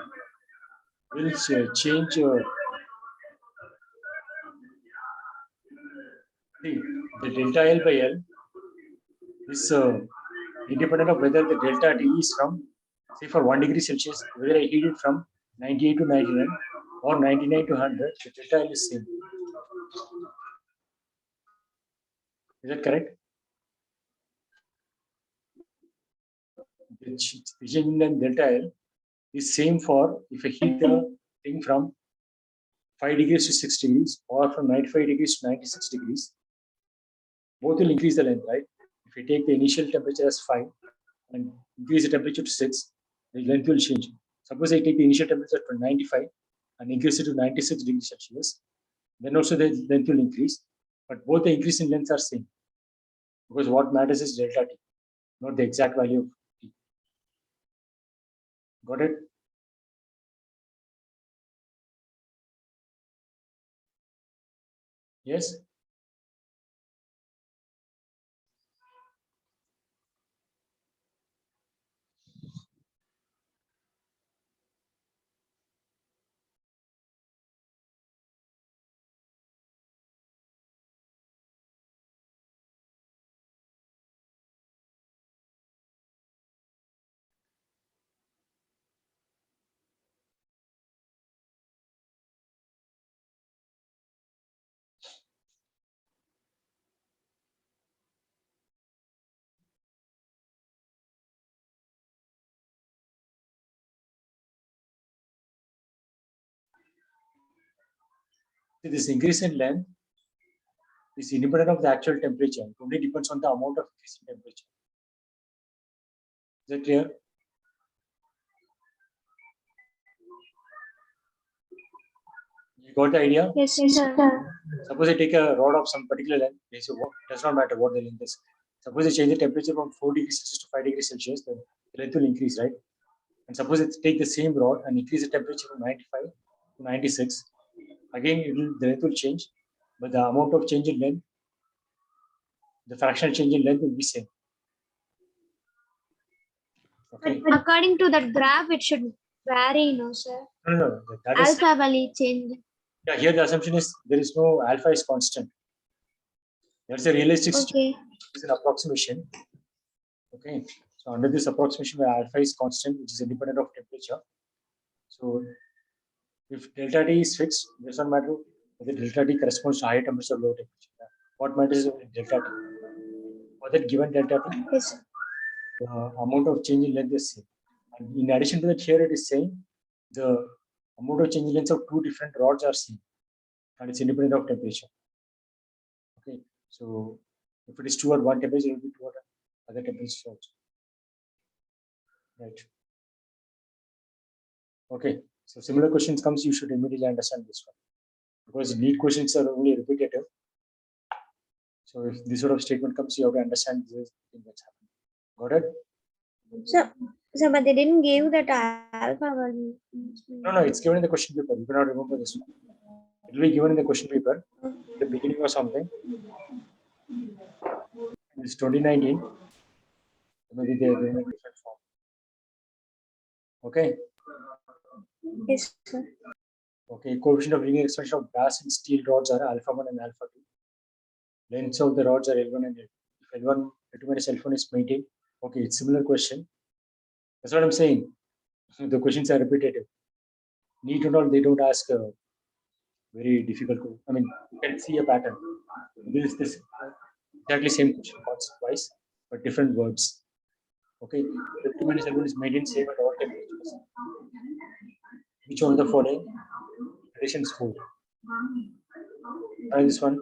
Speaker 1: will change. See, the delta L by L is independent of whether the delta T is from, say, for 1 degree Celsius, whether I heat it from 98 to 99 or 99 to 100, the delta L is same. Is that correct? The change in delta L is same for if I heat the thing from 5 degrees to 6 degrees or from 95 degrees to 96 degrees. Both will increase the length, right? If you take the initial temperature as 5 and increase the temperature to 6, the length will change. Suppose I take the initial temperature to 95 and increase it to 96 degrees Celsius, then also the length will increase. But both the increase in lengths are same. Because what matters is delta T, not the exact value of T. Got it? Yes? So this increase in length is independent of the actual temperature. It only depends on the amount of increase in temperature. Is that clear? You got the idea?
Speaker 2: Yes, sir.
Speaker 1: Suppose I take a rod of some particular length, they say, does not matter what the length is. Suppose I change the temperature from 4 degrees Celsius to 5 degrees Celsius, the length will increase, right? And suppose I take the same rod and increase the temperature from 95 to 96, again the length will change, but the amount of change in length, the fractional change in length will be same. Okay.
Speaker 2: But according to that graph, it should vary, no, sir.
Speaker 1: No, that is
Speaker 2: alpha value change.
Speaker 1: Yeah, here the assumption is there is no alpha is constant. That's a realistic situation. It's an approximation. Okay. So under this approximation where alpha is constant, which is independent of temperature. So if delta T is fixed, it doesn't matter whether delta T corresponds to higher temperature or low temperature. What matters is delta T. For that given delta T,
Speaker 2: Yes.
Speaker 1: the amount of change in length is same. And in addition to that, here it is saying the amount of change in length of two different rods are same, and it's independent of temperature. Okay, so if it is 2 at one temperature, it will be 2 at other temperatures also. Right. Okay, so similar questions comes, you should immediately understand this one because NEET questions are only repetitive. So if this sort of statement comes, you have to understand this thing that's happening. Got it?
Speaker 2: So, but they didn't give that alpha value.
Speaker 1: No, it's given in the question paper. You cannot remember this one. It will be given in the question paper at the beginning or something. It's 2019. Maybe they're in a different form. Okay.
Speaker 2: Yes, sir.
Speaker 1: Okay, coefficient of linear expansion of brass and steel rods are alpha 1 and alpha 2. Lengths of the rods are L1 and L2. If L1 minus L1 is maintained, Okay, it's similar question. That's what I'm saying. The questions are repetitive. NEET and all, they don't ask very difficult. I mean, you can see a pattern. This exactly same question once, twice, but different words. Okay, L2 minus L1 is maintained same at all temperatures. Which one of the following conditions hold? Try this one.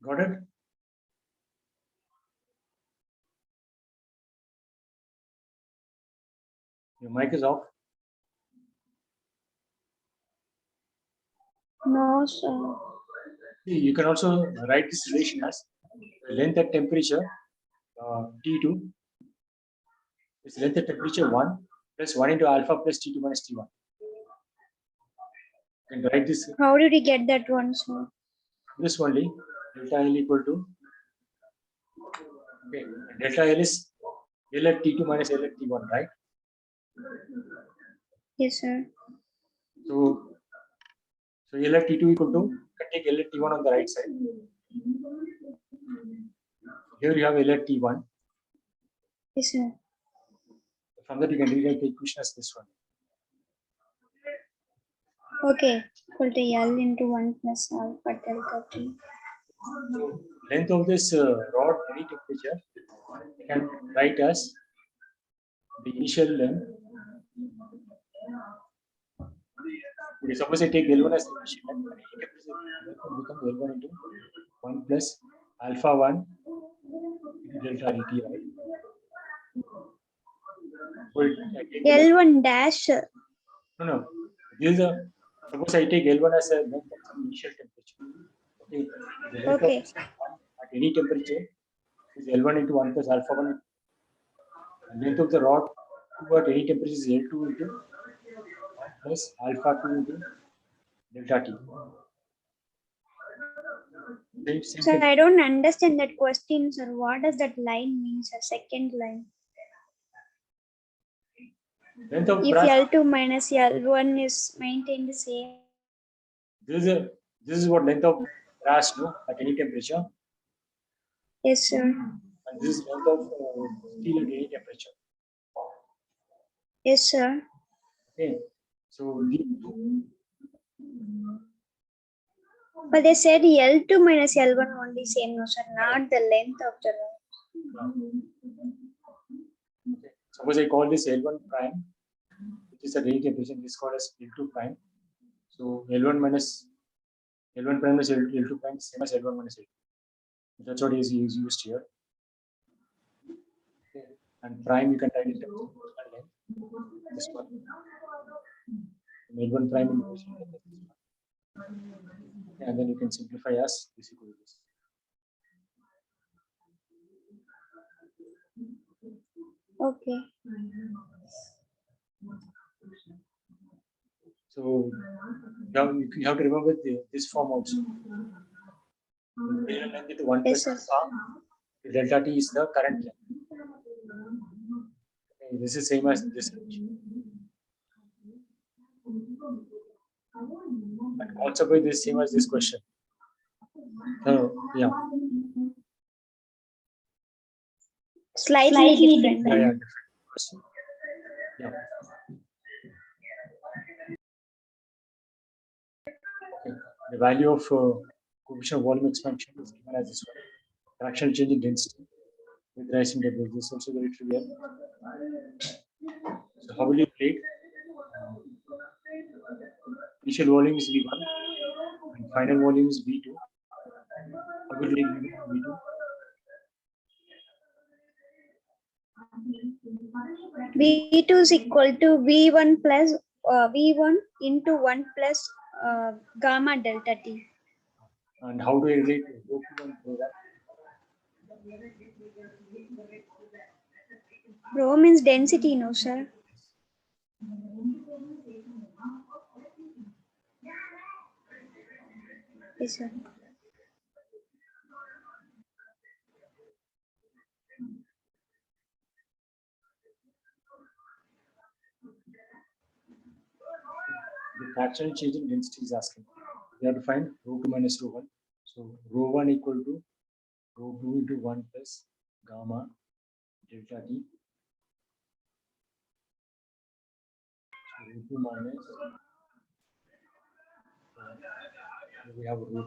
Speaker 1: Got it? Your mic is off.
Speaker 2: No, sir.
Speaker 1: See, you can also write this relation as length at temperature T2 is length at temperature 1 plus 1 into alpha plus T2 minus T1. You can write this.
Speaker 2: How did you get that one, sir?
Speaker 1: This only delta L equal to, okay, delta L is L at T2 minus L at T1, right?
Speaker 2: Yes, sir.
Speaker 1: So L at T2 equal to, you can take L at T1 on the right side. Here you have L at T1.
Speaker 2: Yes, sir.
Speaker 1: From that you can rewrite the equation as this one.
Speaker 2: Okay. Equal to L into 1 plus alpha delta T.
Speaker 1: So length of this rod, any temperature, you can write as the initial length. Okay, suppose I take L1 as the initial length, any temperature will become L1 into 1 plus alpha 1 into delta dt, right? So
Speaker 2: L1 dash.
Speaker 1: no. This is a, suppose I take L1 as a length of some initial temperature. Okay. The length
Speaker 2: Okay.
Speaker 1: of this at any temperature is L1 into 1 plus alpha 1. The length of the rod at any temperature is L2 into 1 plus alpha 2 into delta T. Same
Speaker 2: Sir,
Speaker 1: thing.
Speaker 2: I don't understand that question, sir. What does that line mean, sir? Second line.
Speaker 1: Length of
Speaker 2: If
Speaker 1: brass,
Speaker 2: L2 minus L1 is maintained the same.
Speaker 1: this is what length of brass, no, at any temperature,
Speaker 2: Yes, sir.
Speaker 1: and this is length of steel at any temperature.
Speaker 2: Yes, sir.
Speaker 1: Okay. So these two,
Speaker 2: But they said L2 minus L1 only same, no sir, not the length of the road.
Speaker 1: okay. Suppose I call this L1 prime, which is the radial temperature, this is called as L2 prime. So L1 minus L1 prime minus L2 prime is same as L1 minus L2. That's what is used here. Okay. And prime you can write it as length. This one. L1 prime in relation to this one. And then you can simplify as this equal to this.
Speaker 2: Okay.
Speaker 1: So you have to remember this form also. The real length is 1
Speaker 2: Yes,
Speaker 1: plus
Speaker 2: sir.
Speaker 1: alpha. The delta t is the current length. Okay, this is same as this. And also by this same as this question. So yeah.
Speaker 2: Slightly different.
Speaker 1: Yeah, different question. Yeah. Okay. The value of coefficient of volume expansion is given as this one. Fractional change in density with rising temperature. This is also very trivial. So how will you play it? Initial volume is V1 and final volume is V2. How will you take V2?
Speaker 2: V2 is equal to V1 plus V1 into 1 plus gamma delta T.
Speaker 1: And how do I relate rho 2 and rho 1?
Speaker 2: Rho means density, no sir. Yes, sir.
Speaker 1: The fractional change in density is asking. We have to find rho 2 minus rho 1. So rho 1 equal to rho 2 into 1 plus gamma delta T. So rho 2 minus, we have rho 2.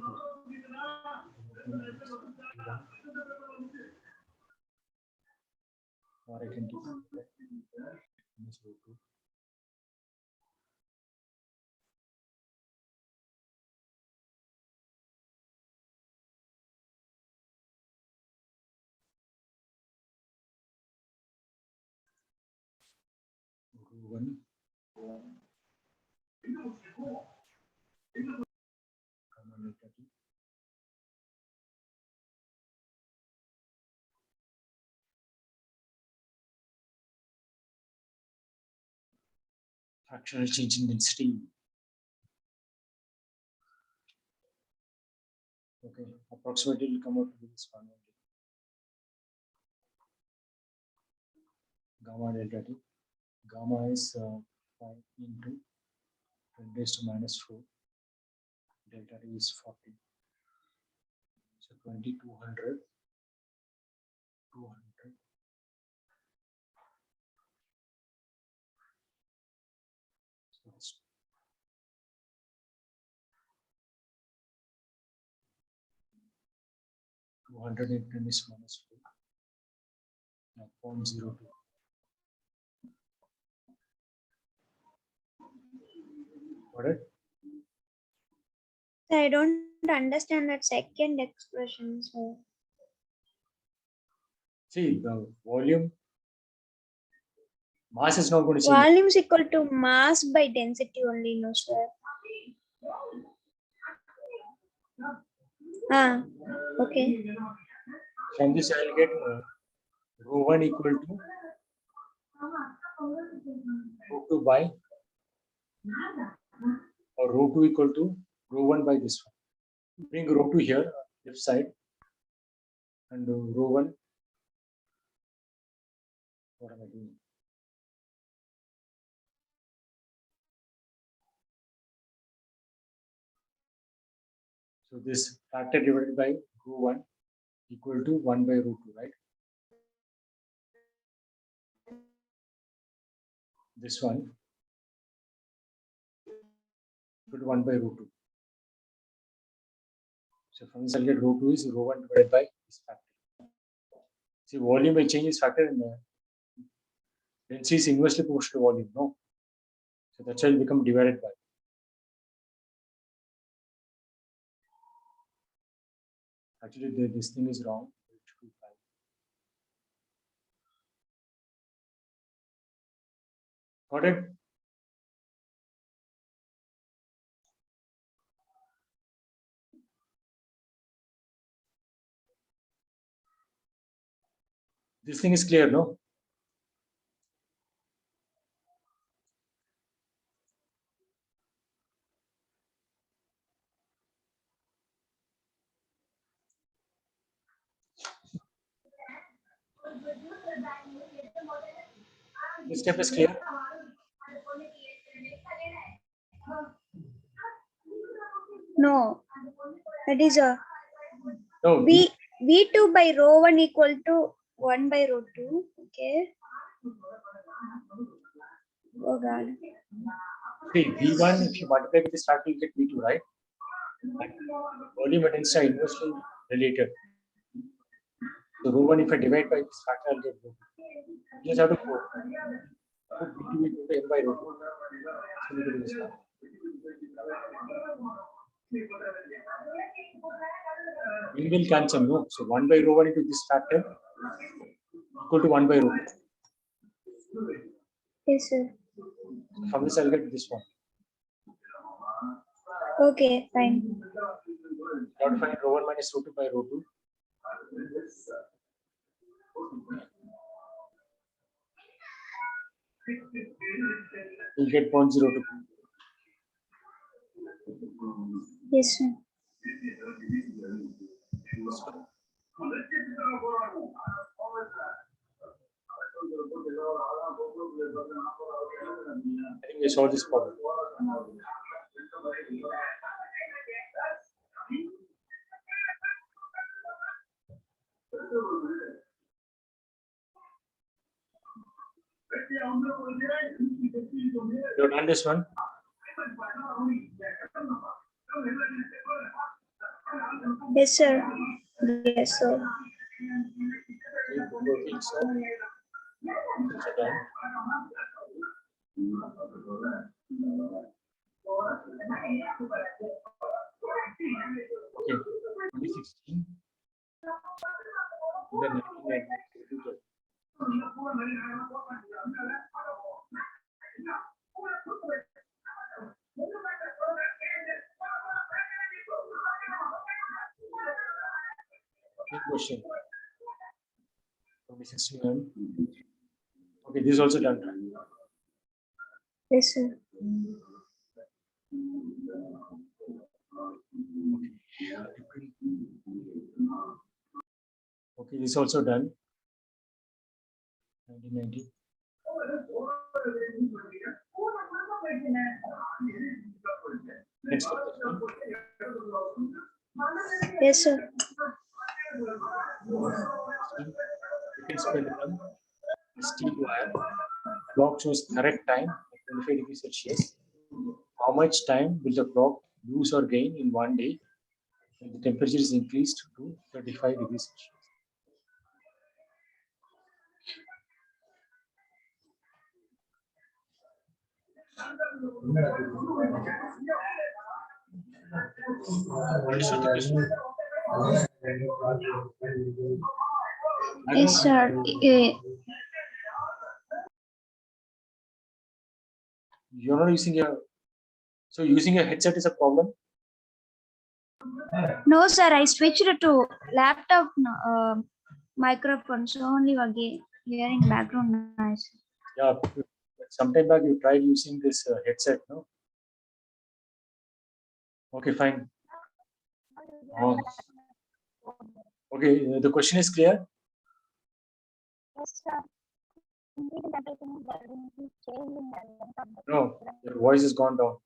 Speaker 1: Or I can take minus rho 2. Rho 1 gamma delta T. Fractional change in density. Okay, approximately will come out to be this one only. Gamma delta T. Gamma is 5 into 10 raised to minus 4. Delta T is 40. So 2200. 200. So it's 200 into 10 is minus 4. Now 0.02. Got it?
Speaker 2: I don't understand that second expression. So
Speaker 1: See, the volume, mass is not going to change.
Speaker 2: volume is equal to mass by density only, no sir. Okay.
Speaker 1: From this, I will get rho 1 equal to rho 2 by, or rho 2 equal to rho 1 by this one. Bring rho 2 here, left side, and rho 1. What am I doing? So this factor divided by rho 1 equal to 1 by rho 2, right? This one. equal to 1 by root 2. So from this I'll get rho 2 is rho 1 divided by this factor. See, volume by change is factor in density is inversely proportional to volume, no? So that's why it will become divided by. Actually, this thing is wrong. Got it? This thing is clear, no? This step is clear.
Speaker 2: No, that is a
Speaker 1: No,
Speaker 2: V2 by rho 1 equal to 1 by rho 2. Okay. Oh God.
Speaker 1: see, V1, if you multiply with this factor, you get V2, right? And volume and density are inversely related. So rho 1, if I divide by this factor, I'll get rho 2. You just have to put V2 equal to m by rho 2. So we can do this now. We will cancel, no? So 1 by rho 1 into this factor equal to 1 by rho 2.
Speaker 2: Yes, sir.
Speaker 1: So from this, I'll get this one.
Speaker 2: Okay, fine.
Speaker 1: Now to find rho 1 minus rho 2 by rho 2. We'll get 0.02.
Speaker 2: Yes, sir.
Speaker 1: I think we solved this problem. You've done this one?
Speaker 2: Yes, sir. Yes, sir.
Speaker 1: Okay, 2016. Then 1992. Big question. 2061. Okay, this is also done.
Speaker 2: Yes, sir.
Speaker 1: Okay, this is also done. 1990. Next question.
Speaker 2: Yes, sir.
Speaker 1: You can spell it on steel wire. Clock shows correct time at 25 degrees Celsius. How much time will the clock lose or gain in one day when the temperature is increased to 35 degrees Celsius? Understood the question?
Speaker 2: Yes, sir.
Speaker 1: You're not using your, so using a headset is a problem.
Speaker 2: No, sir. I switched to laptop microphone, so only again hearing background noise.
Speaker 1: Yeah, sometime back you tried using this headset, no? Okay, fine. Oh. Okay, the question is clear.
Speaker 2: Yes, sir.
Speaker 1: No, your voice has gone down.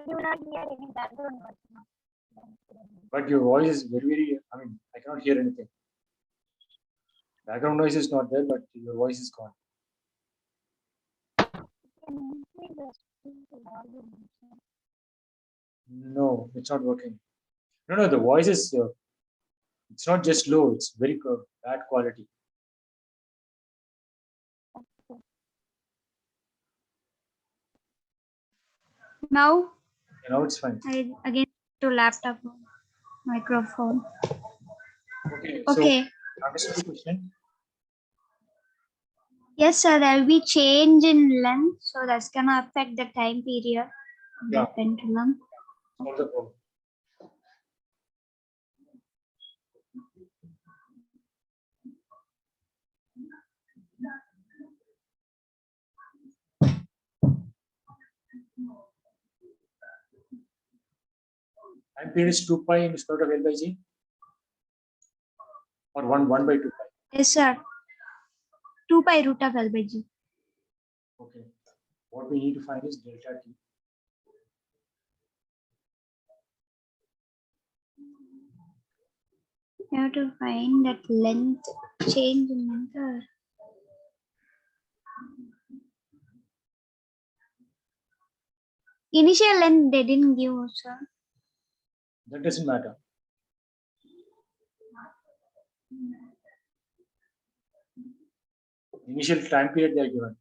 Speaker 2: You not hear any background noise.
Speaker 1: But your voice is very, I mean, I cannot hear anything. Background noise is not there, but your voice is gone. No, it's not working. No, the voice is, it's not just low, it's very bad quality.
Speaker 2: Now,
Speaker 1: Now it's fine.
Speaker 2: I again to laptop microphone.
Speaker 1: Okay, so
Speaker 2: Okay.
Speaker 1: understood the question?
Speaker 2: Yes, sir. There will be change in length, so that's gonna affect the time period of
Speaker 1: Yeah.
Speaker 2: the pendulum.
Speaker 1: Solve the problem. Time period is 2 pi in square root of L by G, or 1 by 2 pi.
Speaker 2: Yes, sir. 2 pi root of L by G.
Speaker 1: Okay. What we need to find is delta T.
Speaker 2: You have to find that length, change in length. Initial length they didn't give, sir.
Speaker 1: That doesn't matter. Initial time period they are given.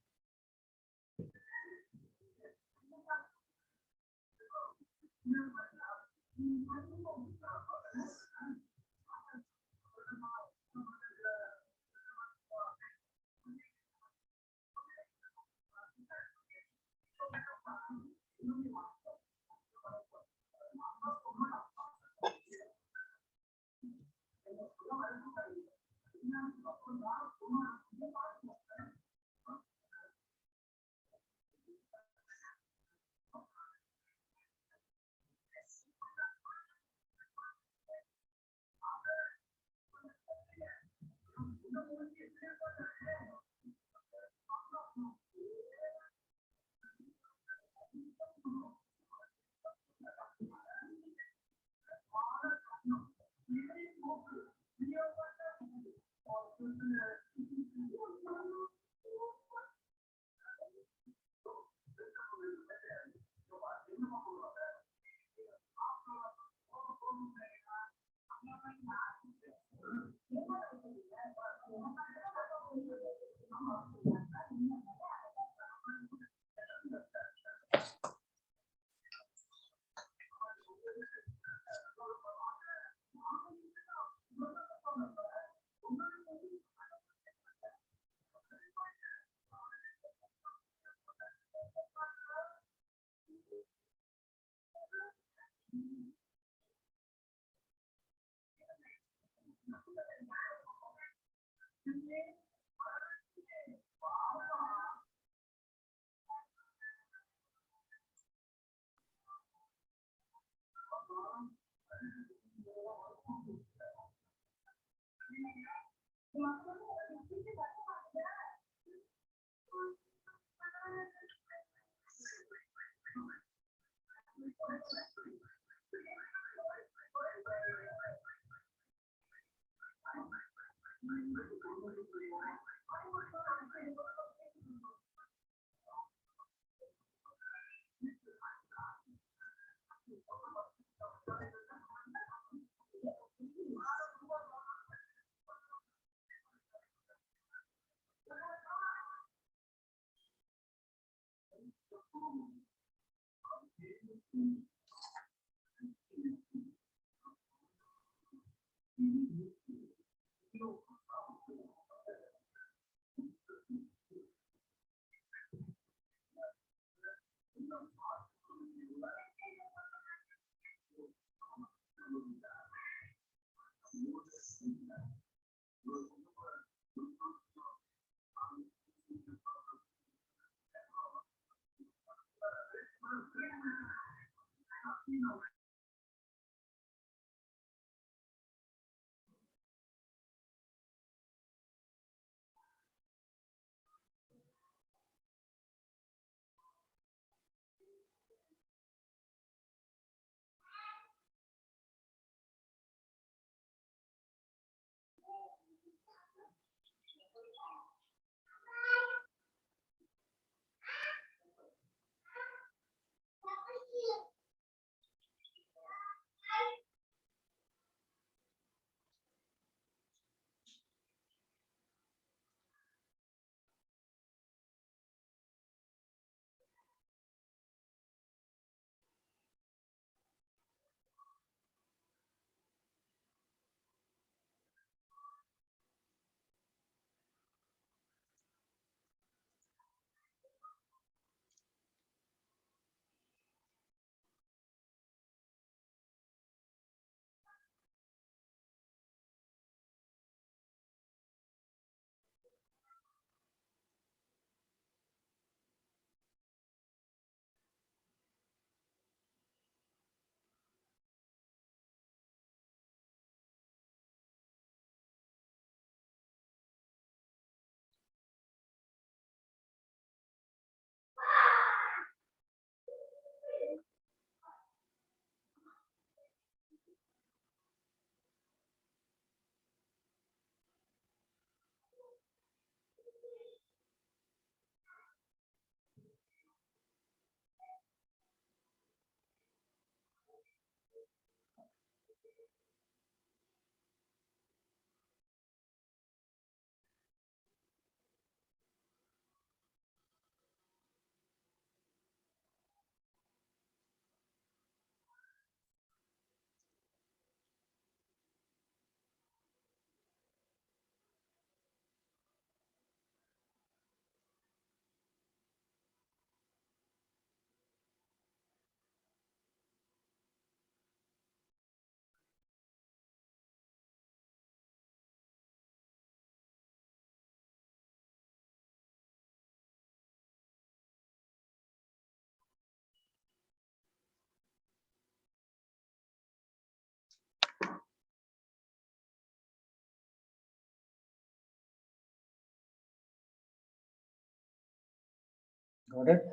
Speaker 1: Got it?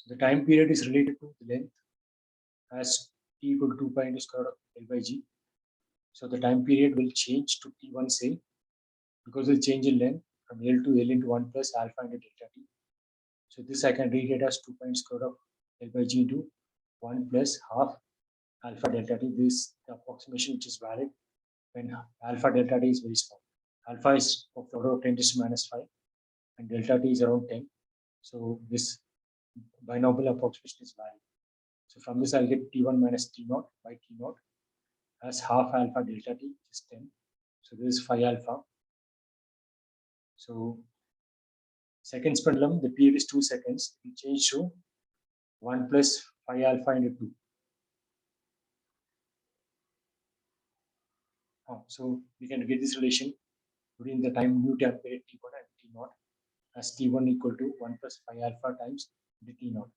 Speaker 1: So the time period is related to the length as t equal to 2 pi into square root of L by G. So the time period will change to T1 say because of the change in length from L to L into 1 plus alpha into delta T. So this I can read it as 2 pi into square root of L by G into 1 plus half alpha delta T. This is the approximation which is valid when alpha delta T is very small. Alpha is of the order of 10 to the minus 5 and delta T is around 10. So this binomial approximation is valid. So from this I'll get T1 minus T0 by T0 as half alpha delta T, which is 10. So this is 5 alpha. So seconds pendulum, the period is 2 seconds. We change to 1 plus 5 alpha into 2. So we can get this relation between the time new time period T1 and T0 as T1 equal to 1 plus 5 alpha times the T0.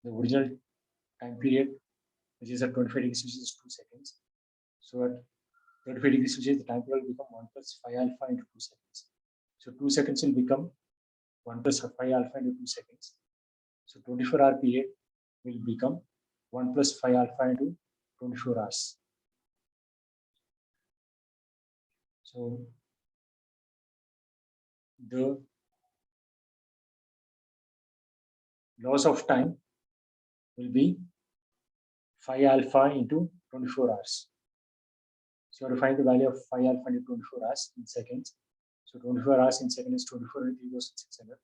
Speaker 1: The original time period, which is at 25 degrees Celsius, is 2 seconds. So at 35 degrees Celsius, the time period will become 1 plus 5 alpha into 2 seconds. So 2 seconds will become 1 plus 5 alpha into 2 seconds. So 24-hour period will become 1 plus 5 alpha into 24 hours. So the loss of time will be 5 alpha into 24 hours. So you have to find the value of 5 alpha into 24 hours in seconds. So 24 hours in seconds is 24 into 3,600.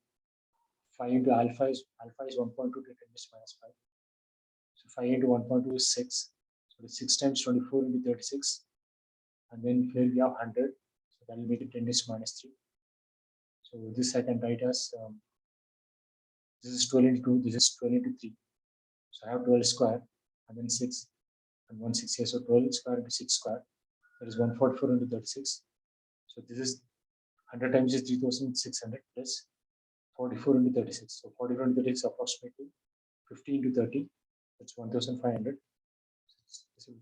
Speaker 1: 5 into alpha is 1.2 to 10 to the minus 5. So 5 into 1.2 is 6. So it's 6 times 24 into 36. And then here we have 100. So that will make it 10 to the minus 3. So this I can write as this is 12 into 2, this is 12 into 3. So I have 12 square and then 6 and 1 6 here. So 12 square into 6 square. That is 144 into 36. So this is 100 times is 3,600 plus 44 into 36. So 44 into 36 approximately 50 into 30. That's 1,500. So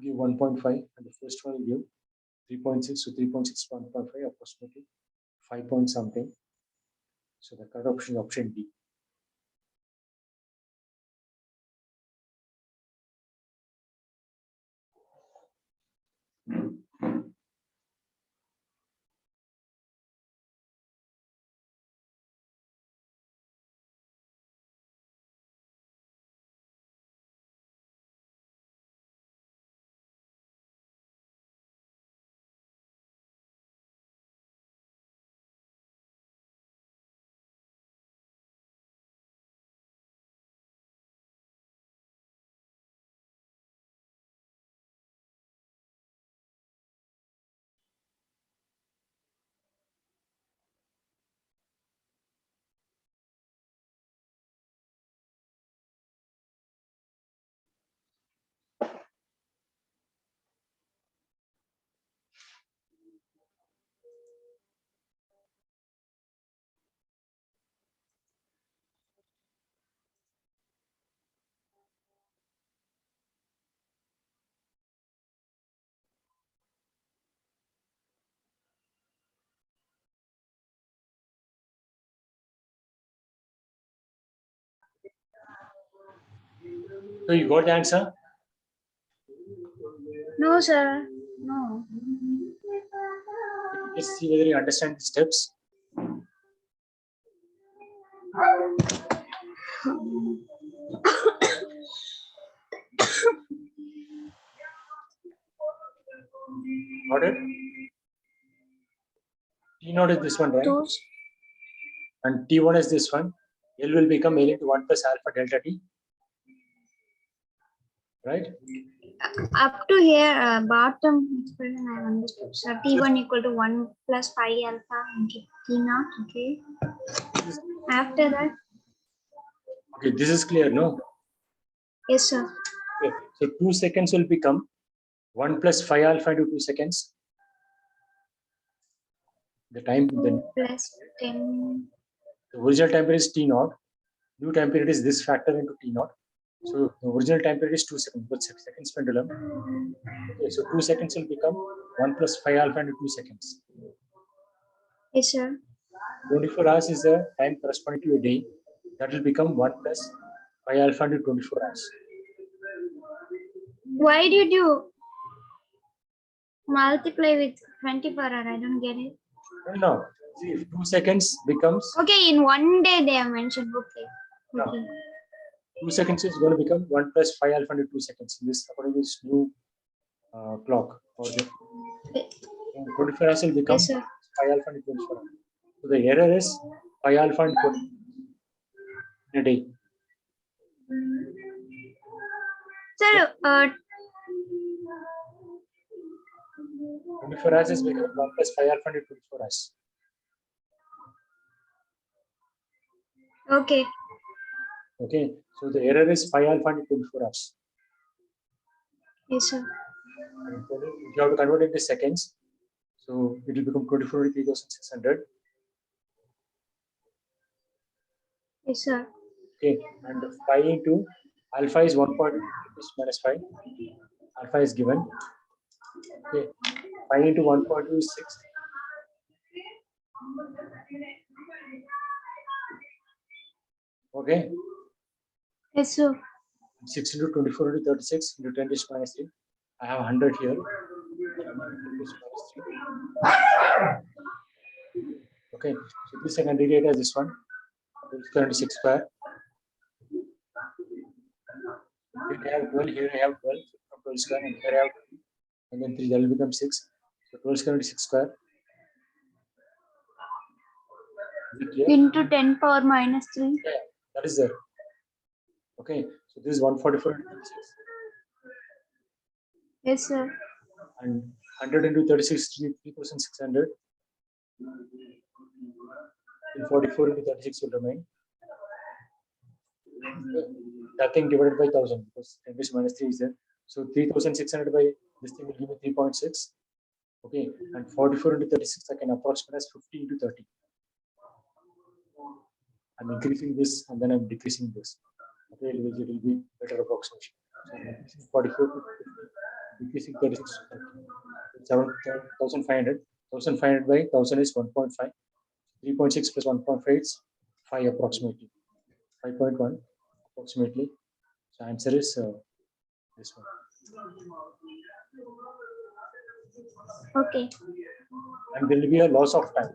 Speaker 1: give 1.5 and the first one will give 3.6. So 3.6 1.5 approximately 5 point something. So the correct option is option D. So you got the answer?
Speaker 2: No, sir. No.
Speaker 1: Let's see whether you understand the steps. Got it? T naught is this one, right?
Speaker 2: Two.
Speaker 1: And T1 is this one. L will become L into 1 plus alpha delta T. Right?
Speaker 2: Up to here, bottom expression I understood. So T1 equal to 1 plus pi alpha into T naught. Okay. After that.
Speaker 1: Okay, this is clear, no?
Speaker 2: Yes, sir.
Speaker 1: Okay, so 2 seconds will become 1 plus phi alpha into 2 seconds. The time,
Speaker 2: 2 plus 10.
Speaker 1: the original time period is T naught. New time period is this factor into T naught. So the original time period is 2 seconds, but seconds pendulum. Okay, so 2 seconds will become 1 plus phi alpha into 2 seconds.
Speaker 2: Yes, sir.
Speaker 1: 24 hours is the time corresponding to a day. That will become 1 plus phi alpha into 24 hours.
Speaker 2: Why did you multiply with 24 hour? I don't get it.
Speaker 1: No. See, if 2 seconds becomes.
Speaker 2: Okay, in one day they have mentioned. Okay.
Speaker 1: No.
Speaker 2: Okay.
Speaker 1: 2 seconds is going to become 1 plus phi alpha into 2 seconds. This according to this new clock. Or the 24 hours will become
Speaker 2: Yes, sir.
Speaker 1: phi alpha into 24 hours. So the error is phi alpha into 24 in a day.
Speaker 2: Sir,
Speaker 1: 24 hours is becoming 1 plus phi alpha into 24 hours.
Speaker 2: okay.
Speaker 1: Okay, so the error is phi alpha into 24 hours.
Speaker 2: Yes, sir.
Speaker 1: And you have to convert it into seconds. So it will become 24 into 3600.
Speaker 2: Yes, sir.
Speaker 1: Okay, and phi into alpha is 1.2 minus phi. Alpha is given. Okay, phi into 1.2 is 6. Okay.
Speaker 2: Yes, sir.
Speaker 1: 6 into 24 into 36 into 10 to the minus 3. I have 100 here. Okay, so this I can relate as this one. 12 square into 6 square. Here I have 12, here I have 12 from 12 square, and here I have 2. And then 3, that will become 6. So 12 square into 6 square.
Speaker 2: Into 10 power minus 3.
Speaker 1: Yeah, that is there. Okay, so this is 144 into 36.
Speaker 2: Yes, sir.
Speaker 1: And 100 into 36 is 3600. And 44 into 36 will remain. Nothing divided by 1000 because 10 to the minus 3 is there. So 3600 by this thing will give me 3.6. Okay, and 44 into 36 I can approximate as 50 into 30. I'm increasing this and then I'm decreasing this. Okay, it will be better approximation. So I'm increasing 44 to 50, decreasing 36 to 30. 7,500. 1,500 by 1,000 is 1.5. 3.6 plus 1.5 is 5 approximately. 5.1 approximately. So answer is this one.
Speaker 2: Okay.
Speaker 1: And there will be a loss of time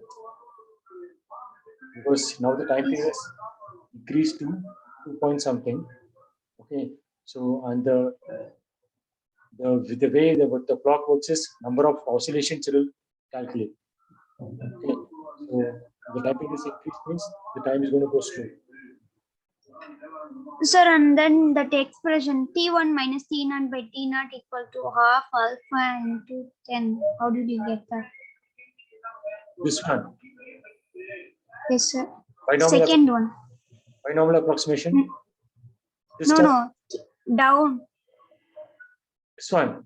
Speaker 1: because now the time period is increased to 2 point something. Okay, so and the way the clock works is number of oscillations it will calculate. Okay, so the time period is increased means the time is going to go slow.
Speaker 2: Sir, and then that expression T1 minus T0 by T0 equal to half alpha into 10. How did you get that?
Speaker 1: This one.
Speaker 2: Yes, sir.
Speaker 1: Binomial
Speaker 2: Second one.
Speaker 1: Binomial approximation. This
Speaker 2: No,
Speaker 1: term,
Speaker 2: no. Down.
Speaker 1: this one.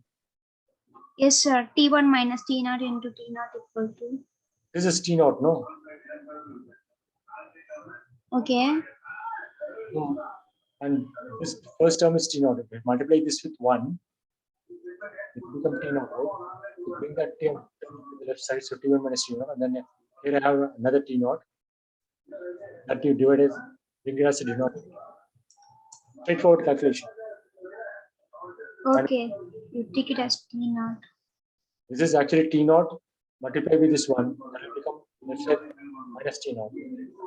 Speaker 2: Yes, sir. T1 minus T0 into T0 equal to.
Speaker 1: This is T naught, no?
Speaker 2: Okay.
Speaker 1: No. And this first term is T naught. If we multiply this with 1, it will become T naught, right? So bring that term to the left side, so T1 minus T naught, and then here I have another T naught. That you divide as bring it as a denominator. Straightforward calculation.
Speaker 2: Okay. You take it as T0.
Speaker 1: This is actually T naught multiply with this one. That will become left side minus T naught.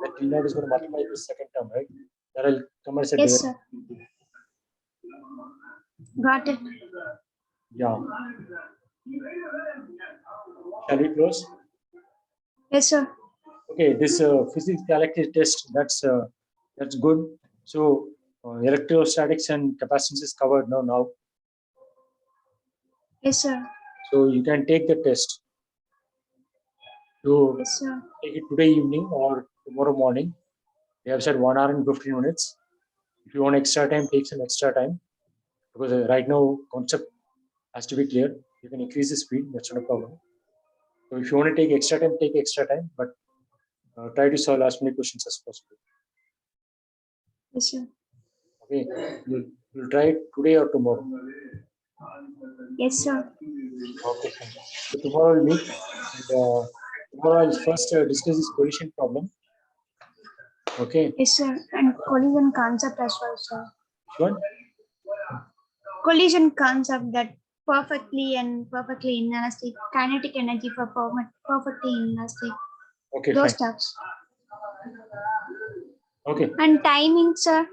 Speaker 1: That T naught is going to multiply with the second term, right? That will come as a
Speaker 2: Yes,
Speaker 1: dividend.
Speaker 2: sir. Got it.
Speaker 1: Yeah. Shall we close?
Speaker 2: Yes, sir.
Speaker 1: Okay, this physicality test, that's good. So electrostatics and capacitance is covered now.
Speaker 2: Yes, sir.
Speaker 1: So you can take the test. So
Speaker 2: Yes, sir.
Speaker 1: take it today evening or tomorrow morning. They have said 1 hour and 15 minutes. If you want extra time, take some extra time, because right now concept has to be clear. You can increase the speed, that's not a problem. So if you want to take extra time, take extra time, but try to solve as many questions as possible.
Speaker 2: Yes, sir.
Speaker 1: Okay, you'll try it today or tomorrow.
Speaker 2: Yes, sir.
Speaker 1: Okay, fine. So tomorrow we'll meet, and tomorrow I'll first discuss this collision problem. Okay,
Speaker 2: Yes, sir. And collision concept as well, sir.
Speaker 1: which one?
Speaker 2: Collision concept, that perfectly inelastic, kinetic energy for perfectly inelastic.
Speaker 1: Okay,
Speaker 2: Those
Speaker 1: fine.
Speaker 2: stuffs.
Speaker 1: Okay,
Speaker 2: And timing, sir.